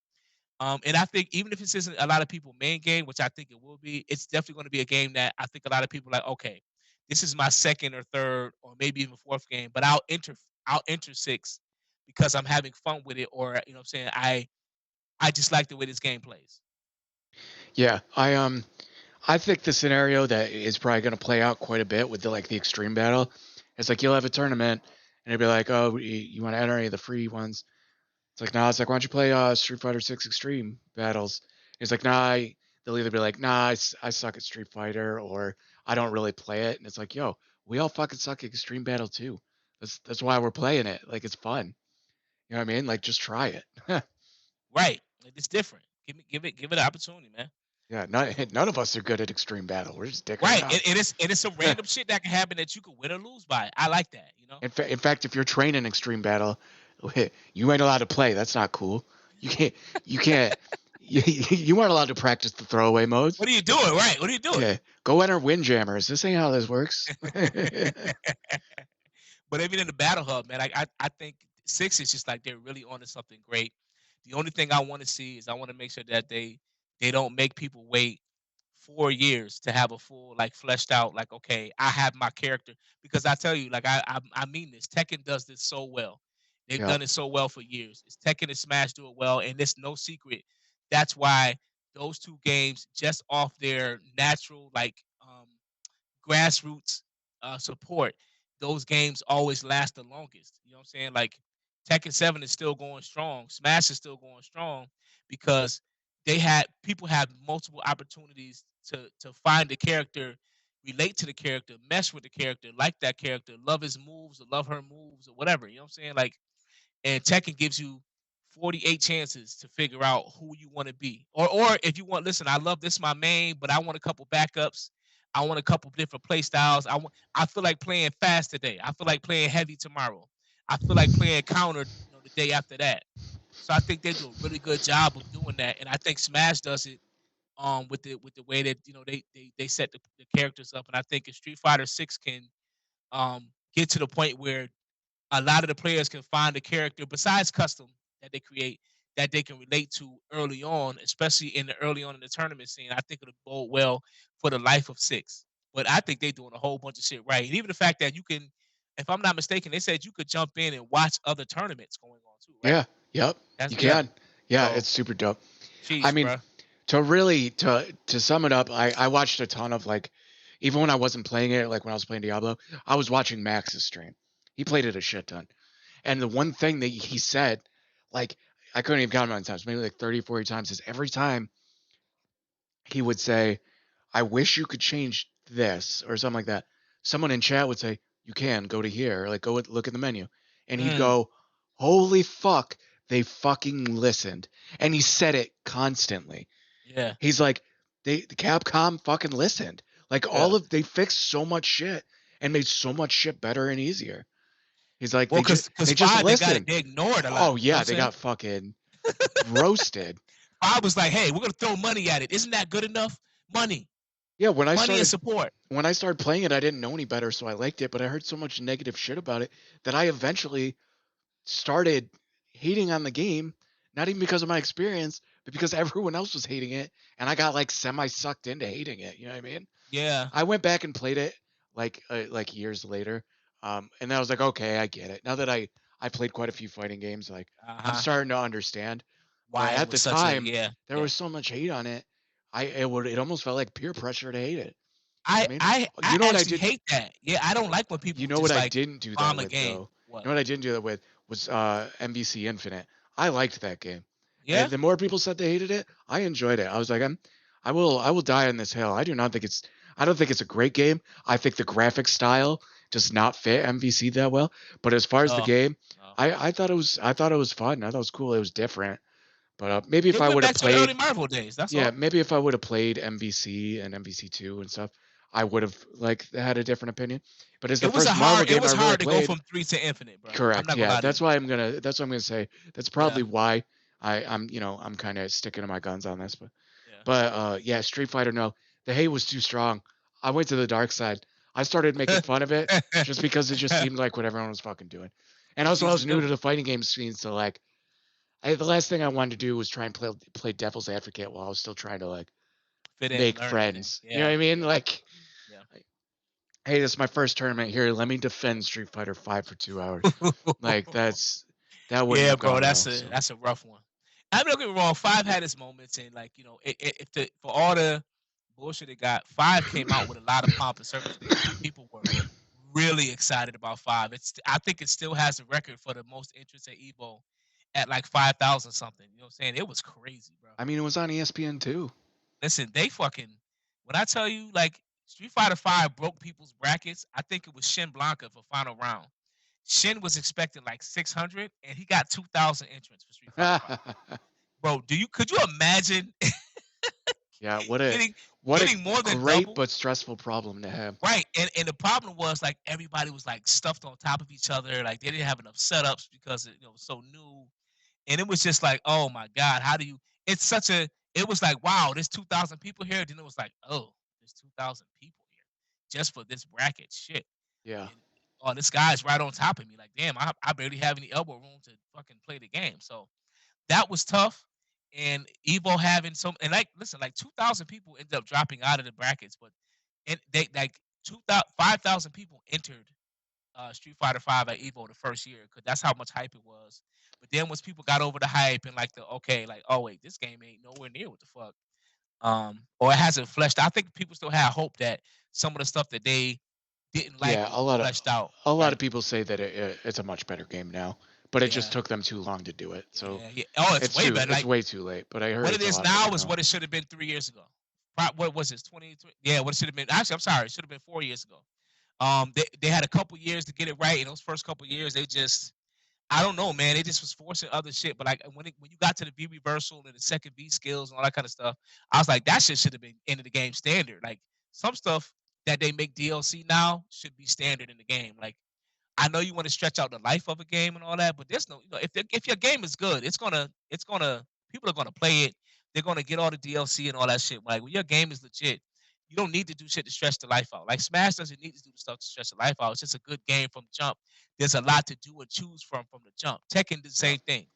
And I think even if this isn't a lot of people main game, which I think it will be, it's definitely going to be a game that I think a lot of people are like, okay, this is my second or third or maybe even fourth game, but I'll enter six because I'm having fun with it, or you know what I'm saying, I just like the way this game plays. Yeah. I think the scenario that is probably going to play out quite a bit with the Extreme Battle is like you'll have a tournament and it'll be like, oh, you want to enter any of the free ones? It's like, nah. It's like, why don't you play Street Fighter 6 Extreme Battles? It's like, nah. They'll either be like, nah, I suck at Street Fighter, or I don't really play it. And it's like, yo, we all fucking suck at Extreme Battle too. That's why we're playing it. Like, it's fun. You know what I mean? Like, just try it. Right. Like, it's different. Give it an opportunity, man. Yeah, none of us are good at extreme battle. We're just dicking Right. around. It is some random shit that can happen that you can win or lose by. I like that, you know? In fact, if you're training extreme battle, you ain't allowed to play. That's not cool. You can't. You can't. You aren't allowed to practice the throwaway modes. What are you doing? Right. What are you doing? Yeah, go enter Windjammers. This ain't how this works. But even in the battle hub, man, I think six is just like they're really onto something great. The only thing I want to see is I want to make sure that they don't make people wait 4 years to have a full like fleshed out like okay I have my character because I tell you like I mean this Tekken does this so well. They've Yeah, done it so well for years. It's Tekken and Smash do it well, and it's no secret. That's why those two games just off their natural like grassroots support, those games always last the longest. You know what I'm saying? Like Tekken 7 is still going strong, Smash is still going strong because they had people have multiple opportunities to find the character, relate to the character, mesh with the character, like that character, love his moves or love her moves or whatever. You know what I'm saying? Like and Tekken gives you 48 chances to figure out who you want to be. Or if you want, listen, I love this my main, but I want a couple backups. I want a couple different play styles. I feel like playing fast today. I feel like playing heavy tomorrow. I feel like playing counter, the day after that. So I think they do a really good job of doing that. And I think Smash does it with the way that they set the characters up. And I think if Street Fighter 6 can get to the point where a lot of the players can find a character besides custom that they create that they can relate to early on, especially in the early on in the tournament scene. I think it'll bode well for the life of six. But I think they're doing a whole bunch of shit right. And even the fact that you can, if I'm not mistaken, they said you could jump in and watch other tournaments going on too, right? yeah, yep. That's You yeah. can. Yeah, So, it's super dope. I jeez, mean, bro. to sum it up, I watched a ton of like, even when I wasn't playing it, like when I was playing Diablo, I was watching Max's stream. He played it a shit ton. And the one thing that he said, like, I couldn't even count how many times, maybe like 30, 40 times, is every time he would say, I wish you could change this or something like that. Someone in chat would say, you can go to here, like go look at the menu. And he'd Mm, go, holy fuck, they fucking listened. And he said it constantly. yeah, He's like, the Capcom fucking listened. Like yeah. they fixed so much shit and made so much shit better and easier. He's like, Well, cause they just five listen. they ignored a lot. Oh You know what yeah, I'm they saying? got fucking roasted. Five was like, hey, we're gonna throw money at it. Isn't that good enough? Money, Yeah, money and support. when I started playing it, I didn't know any better, so I liked it. But I heard so much negative shit about it that I eventually started hating on the game. Not even because of my experience, but because everyone else was hating it, and I got like semi sucked into hating it. You know what I mean? Yeah. I went back and played it like years later, and then I was like, okay, I get it. Now that I played quite a few fighting games, like I'm Uh-huh. starting to understand. But Why it at was the such a time, yeah, there yeah. was so much hate on it. It almost felt like peer pressure to hate it. I I mean, I I you know what I actually did? hate that. Yeah, I don't like when You people know what just I like didn't do that bomb a with game. though. What? You know what I didn't do that with was MVC Infinite. I liked that game. And Yeah? the more people said they hated it, I enjoyed it. I was like, I will die on this hill. I don't think it's a great game. I think the graphic style does not fit MVC that well. But as far as the No. game, No. I thought it was fun. I thought it was cool. It was different. But maybe if It I went would have back to the early played, Marvel days. That's yeah, all. maybe if I would have played MVC and MVC2 and stuff, I would have like had a different opinion. But as the first Marvel It game I was really hard to go played, from 3 to infinite, bro. I'm correct. not gonna Yeah, lie to you. that's what I'm gonna say. That's Yeah. probably why I'm kind of sticking to my guns on this. Yeah. Yeah, Street Fighter. No, the hate was too strong. I went to the dark side. I started making fun of it just because it just seemed like what everyone was fucking doing. And It's also, I easy was to new do. to the fighting game scene, so like, the last thing I wanted to do was try and play devil's advocate while I was still trying to like Fit in and make learn everything. friends. You know what Yeah. I mean? Yeah. Like, Yeah. hey, this is my first tournament here. Let me defend Street Fighter 5 for 2 hours. Like that wouldn't Yeah, have bro, gone that's well. a So that's a rough one. I mean, don't get me wrong. Five had its moments, and like if for all the bullshit it got, five came out with a lot of pomp and circumstance. People were really excited about five. I think it still has the record for the most interest at Evo at like 5,000 something. You know what I'm saying? It was crazy, bro. I mean, it was on ESPN too. Listen, they fucking when I tell you like Street Fighter Five broke people's brackets. I think it was Shin Blanca for final round. Shin was expecting like 600, and he got 2,000 entrants for Street Fighter Five. Bro, could you imagine Yeah, what a getting what a getting more than great double. but stressful problem to have. Right, and the problem was, like, everybody was, like, stuffed on top of each other, like, they didn't have enough setups because it, was so new, and it was just like, "Oh my god, how do you?" It's such a it was like, "Wow, there's 2,000 people here," then it was like, "Oh, there's 2,000 people here just for this bracket, shit." Yeah. And, "Oh, this guy's right on top of me," like, "Damn, I barely have any elbow room to fucking play the game," so that was tough, and Evo having some and, like, listen, like, 2,000 people ended up dropping out of the brackets, but and they like 2,000 5,000 people entered Street Fighter 5 at Evo the first year because that's how much hype it was. But then once people got over the hype and like the okay, like oh wait, this game ain't nowhere near what the fuck, or it hasn't fleshed. I think people still have hope that some of the stuff that they didn't like Yeah, will be fleshed out. a lot of Right? people say that it's a much better game now, but it just Yeah, took them too long to do it. So yeah, yeah. Oh, it's way better. it's Like way too late, but I heard what it it's a is lot better now is now. what it should have been 3 years ago. What was this? 23? Yeah, what it should have been. Actually, I'm sorry, it should have been 4 years ago. They had a couple years to get it right. In those first couple years, they just I don't know, man. They just was forcing other shit. But like when you got to the V reversal and the second V skills and all that kind of stuff, I was like, that shit should have been into the game standard. Like some stuff that they make DLC now should be standard in the game. Like I know you want to stretch out the life of a game and all that, but there's no, if your game is good, it's gonna people are gonna play it. They're gonna get all the DLC and all that shit. Like when your game is legit, you don't need to do shit to stretch the life out. Like Smash doesn't need to do the stuff to stretch the life out. It's just a good game from jump. There's a lot to do and choose from the jump. Tekken the Yeah. same thing.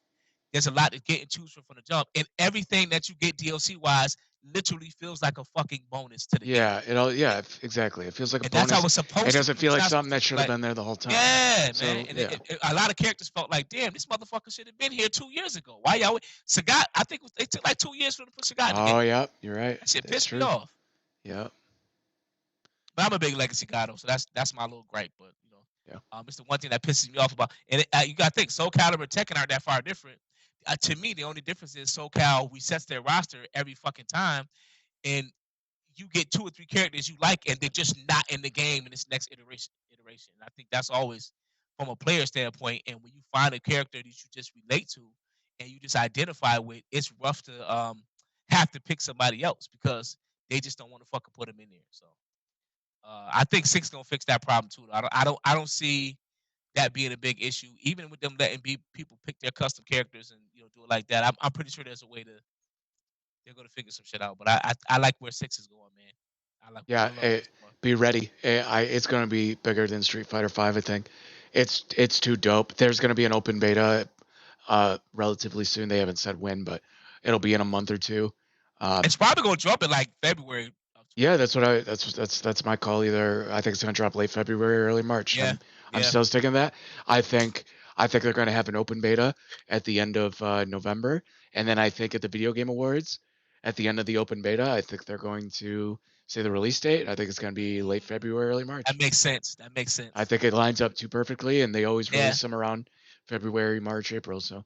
There's a lot to get and choose from the jump, and everything that you get DLC wise literally feels like a fucking bonus to the game. Yeah, exactly. It feels like a And that's how bonus. it's It supposed to doesn't be. feel It's like not something supposed to that be should have like, been there the whole time. yeah, man. So, And yeah. a lot of characters felt like, damn, this motherfucker should have been here 2 years ago. Why y'all? Sagat, I think it took like 2 years for them to put Sagat in the Oh, game. yeah, you're right. That shit That's pissed me true. off. Yeah. But I'm a big Legacy guy though, so that's my little gripe. But Yeah. it's the one thing that pisses me off about. And you got to think, Soul Calibur and Tekken aren't that far different. To me, the only difference is SoCal resets their roster every fucking time, and you get 2 or 3 characters you like, and they're just not in the game in this next iteration. And I think that's always from a player standpoint. And when you find a character that you just relate to and you just identify with, it's rough to have to pick somebody else because they just don't want to fucking put them in there. So I think six gonna fix that problem too. I don't see that being a big issue, even with them letting people pick their custom characters and do it like that. I'm pretty sure there's a way to they're gonna figure some shit out. But I like where six is going, man. I Yeah, love it so much. be ready. It's going to be bigger than Street Fighter 5, I think. It's too dope. There's going to be an open beta relatively soon. They haven't said when, but it'll be in a month or two. Um, It's probably gonna drop in like February of yeah, 2020. that's my call. Either I think it's going to drop late February or early March. Yeah, I'm yeah. still sticking to that. I think they're going to have an open beta at the end of November, and then I think at the Video Game Awards at the end of the open beta, I think they're going to say the release date. I think it's going to be late February, early That March. makes sense. That makes I sense. think it lines up too perfectly, and they always Yeah, release them around February, March, April. So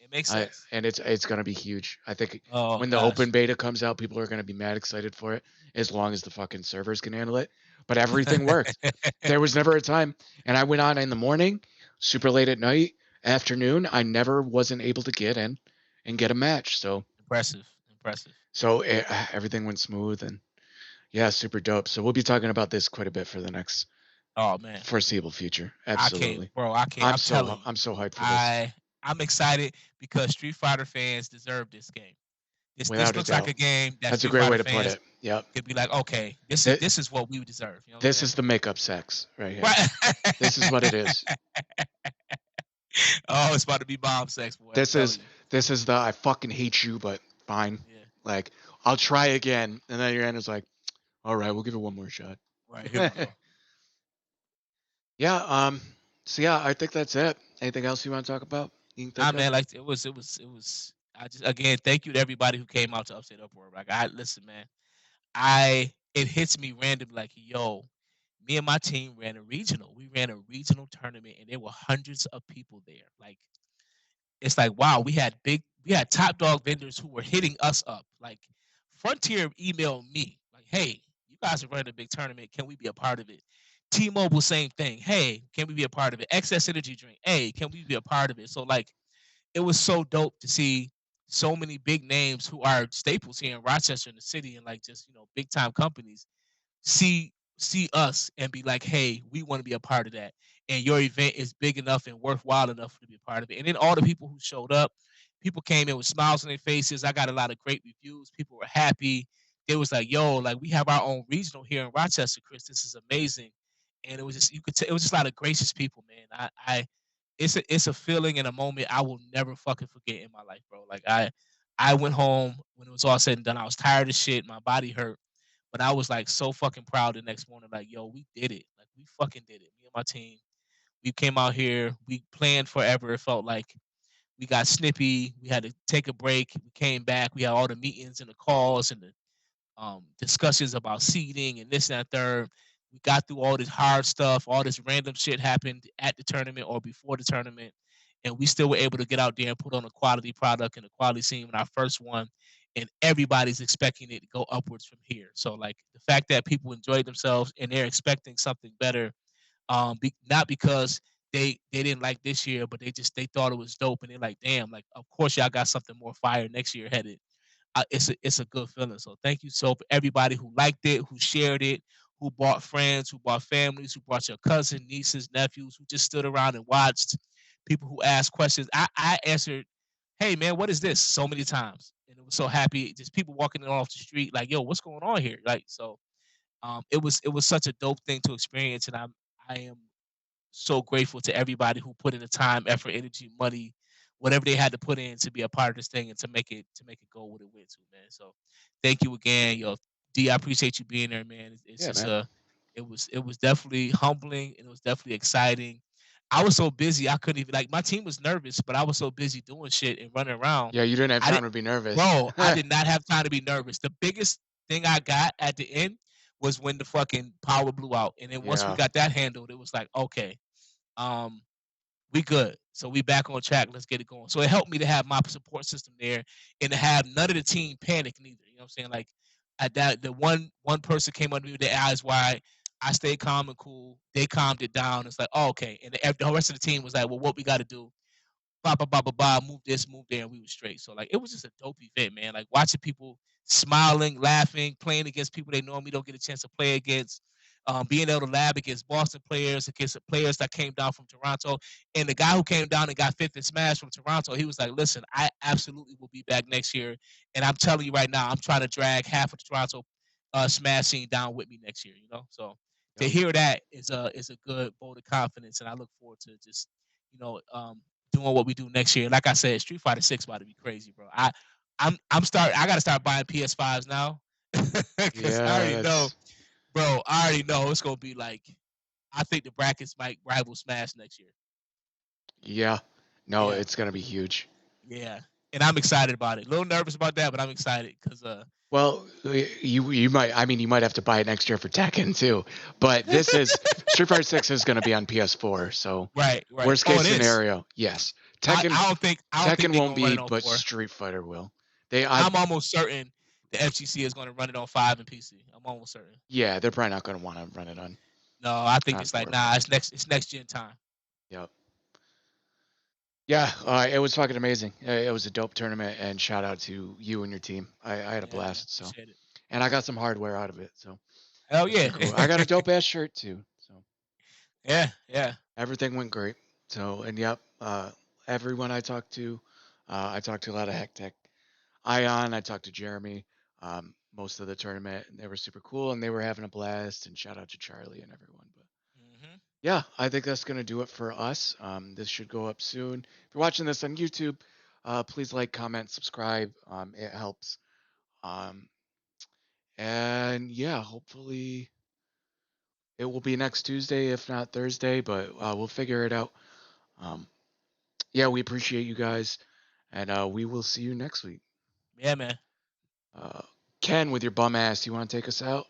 it makes sense. it's going to be huge. I think Oh when the open gosh. beta comes out, people are going to be mad excited for it as long as the fucking servers can handle it. But everything worked. There was never a time, and I went on in the morning, super late at night, afternoon. I never wasn't able to get in and get a match. So Impressive. Impressive. everything went smooth and yeah, super dope. So we'll be talking about this quite a bit for the next Oh man. foreseeable future. I can't, Absolutely. bro. I can't. I'm telling you. I'm so hyped for this. I'm excited because Street Fighter fans deserve this game. This Without a looks like doubt. a game that That's a Street great way Fighter to put fans it. Yep. could be like, okay, Th- this is what we deserve. You know what I'm This saying? is the makeup sex right here. Right. This is what it is. Oh, it's about to be bomb sex, boy. I'm This telling is you. this is the I fucking hate you, but fine. Yeah. Like I'll try again, and then your end is like, all right, we'll give it one more shot. Right. Here we go. Yeah. So yeah, I think that's it. Anything else you want to talk about? You can Nah, think of? man. Like it was. I just again thank you to everybody who came out to Upstate Uproar. Like I listen, man. It hits me randomly like, yo, me and my team ran a regional. We ran a regional tournament and there were hundreds of people there. Like it's like, wow, we had top dog vendors who were hitting us up. Like Frontier emailed me, like, hey, you guys are running a big tournament. Can we be a part of it? T-Mobile, same thing. Hey, can we be a part of it? Excess Energy Drink. Hey, can we be a part of it? So like it was so dope to see so many big names who are staples here in Rochester in the city and like just big time companies see us and be like, "Hey, we want to be a part of that." And your event is big enough and worthwhile enough to be a part of it. And then all the people who showed up, people came in with smiles on their faces. I got a lot of great reviews. People were happy. They was like, "Yo, like we have our own regional here in Rochester, Chris. This is amazing." And it was just it was just a lot of gracious people, man. It's a feeling and a moment I will never fucking forget in my life, bro. Like I went home when it was all said and done. I was tired as shit. My body hurt. But I was like so fucking proud the next morning, like, yo, we did it. Like we fucking did it. Me and my team. We came out here, we planned forever. It felt like we got snippy. We had to take a break. We came back. We had all the meetings and the calls and the discussions about seeding and this and that third. We got through all this hard stuff. All this random shit happened at the tournament or before the tournament, and we still were able to get out there and put on a quality product and a quality scene in our first one. And everybody's expecting it to go upwards from here. So like the fact that people enjoyed themselves and they're expecting something better, not because they didn't like this year, but they thought it was dope and they're like, damn, like of course y'all got something more fire next year headed. It's a good feeling. So thank you so for everybody who liked it, who shared it, who brought friends, who brought families, who brought your cousin, nieces, nephews, who just stood around and watched. People who asked questions. I answered, "Hey man, what is this?" so many times, and it was so happy. Just people walking in off the street, like, "Yo, what's going on here?" Like so. It was such a dope thing to experience, and I am so grateful to everybody who put in the time, effort, energy, money, whatever they had to put in to be a part of this thing and to make it go what it went to, man. So thank you again, yo. D, I appreciate you being there, man. It's Yeah, just man. it was definitely humbling and it was definitely exciting. I was so busy I couldn't even like my team was nervous, but I was so busy doing shit and running around. Yeah, you didn't have I time didn't to be nervous. bro, I did not have time to be nervous. The biggest thing I got at the end was when the fucking power blew out. And then once we Yeah. got that handled, it was like, okay, um, we good. So we back on track. Let's get it going. So it helped me to have my support system there and to have none of the team panic neither. You know what I'm saying? Like at that the one person came under me with their eyes wide. I stayed calm and cool. They calmed it down. It's like, oh, okay. And the rest of the team was like, well, what we got to do? Blah blah blah blah blah. Move this, move there, and we were straight. So like, it was just a dope event, man. Like watching people smiling, laughing, playing against people they normally don't get a chance to play against. Being able to lab against Boston players, against the players that came down from Toronto, and the guy who came down and got fifth in Smash from Toronto, he was like, "Listen, I absolutely will be back next year, and I'm telling you right now, I'm trying to drag half of the Toronto Smash scene down with me next year." So to Yep. hear that is a good vote of confidence, and I look forward to just you know doing what we do next year. Like I said, Street Fighter 6 about to be crazy, bro. I gotta start buying PS5s now because I Yeah, already know, that's bro. I already know it's gonna be like I think the brackets might rival Smash next year. yeah. No, Yeah, it's gonna be huge. yeah, and I'm excited about it. A little nervous about that, but I'm excited because Well, you might. I mean, you might have to buy it next year for Tekken too. But this is Street Fighter Six is going to be on PS4. So right, right. worst Oh, case it is. scenario, yes. I, Tekken I don't think I don't think Tekken they're won't gonna run be, it on but four. Street Fighter will. They I I'm almost certain the FGC is gonna run it on 5 and PC. I'm almost certain. Yeah, they're probably not going to want to run it No, I think on it's like four. nah. But It's next gen time. yep. Yeah, it was fucking amazing. It was a dope tournament, and shout out to you and your team. I had a Yeah, man. blast. So, Appreciate it. and I got some hardware out of it. So Hell that's yeah. pretty cool. I got a dope ass shirt too. So Yeah, yeah. everything went great. So, and yep, everyone I talked to a lot of Heck Tech. Ion, I talked to Jeremy, most of the tournament, and they were super cool and they were having a blast. And shout out to Charlie and everyone. But Hmm. yeah, I think that's gonna do it for us. This should go up soon. If you're watching this on YouTube, please like, comment, subscribe. It helps. Um, and yeah, hopefully it will be next Tuesday, if not Thursday, but we'll figure it out. Um, yeah, we appreciate you guys, and we will see you next week. Yeah, man. Uh, Ken, with your bum ass, you want to take us out?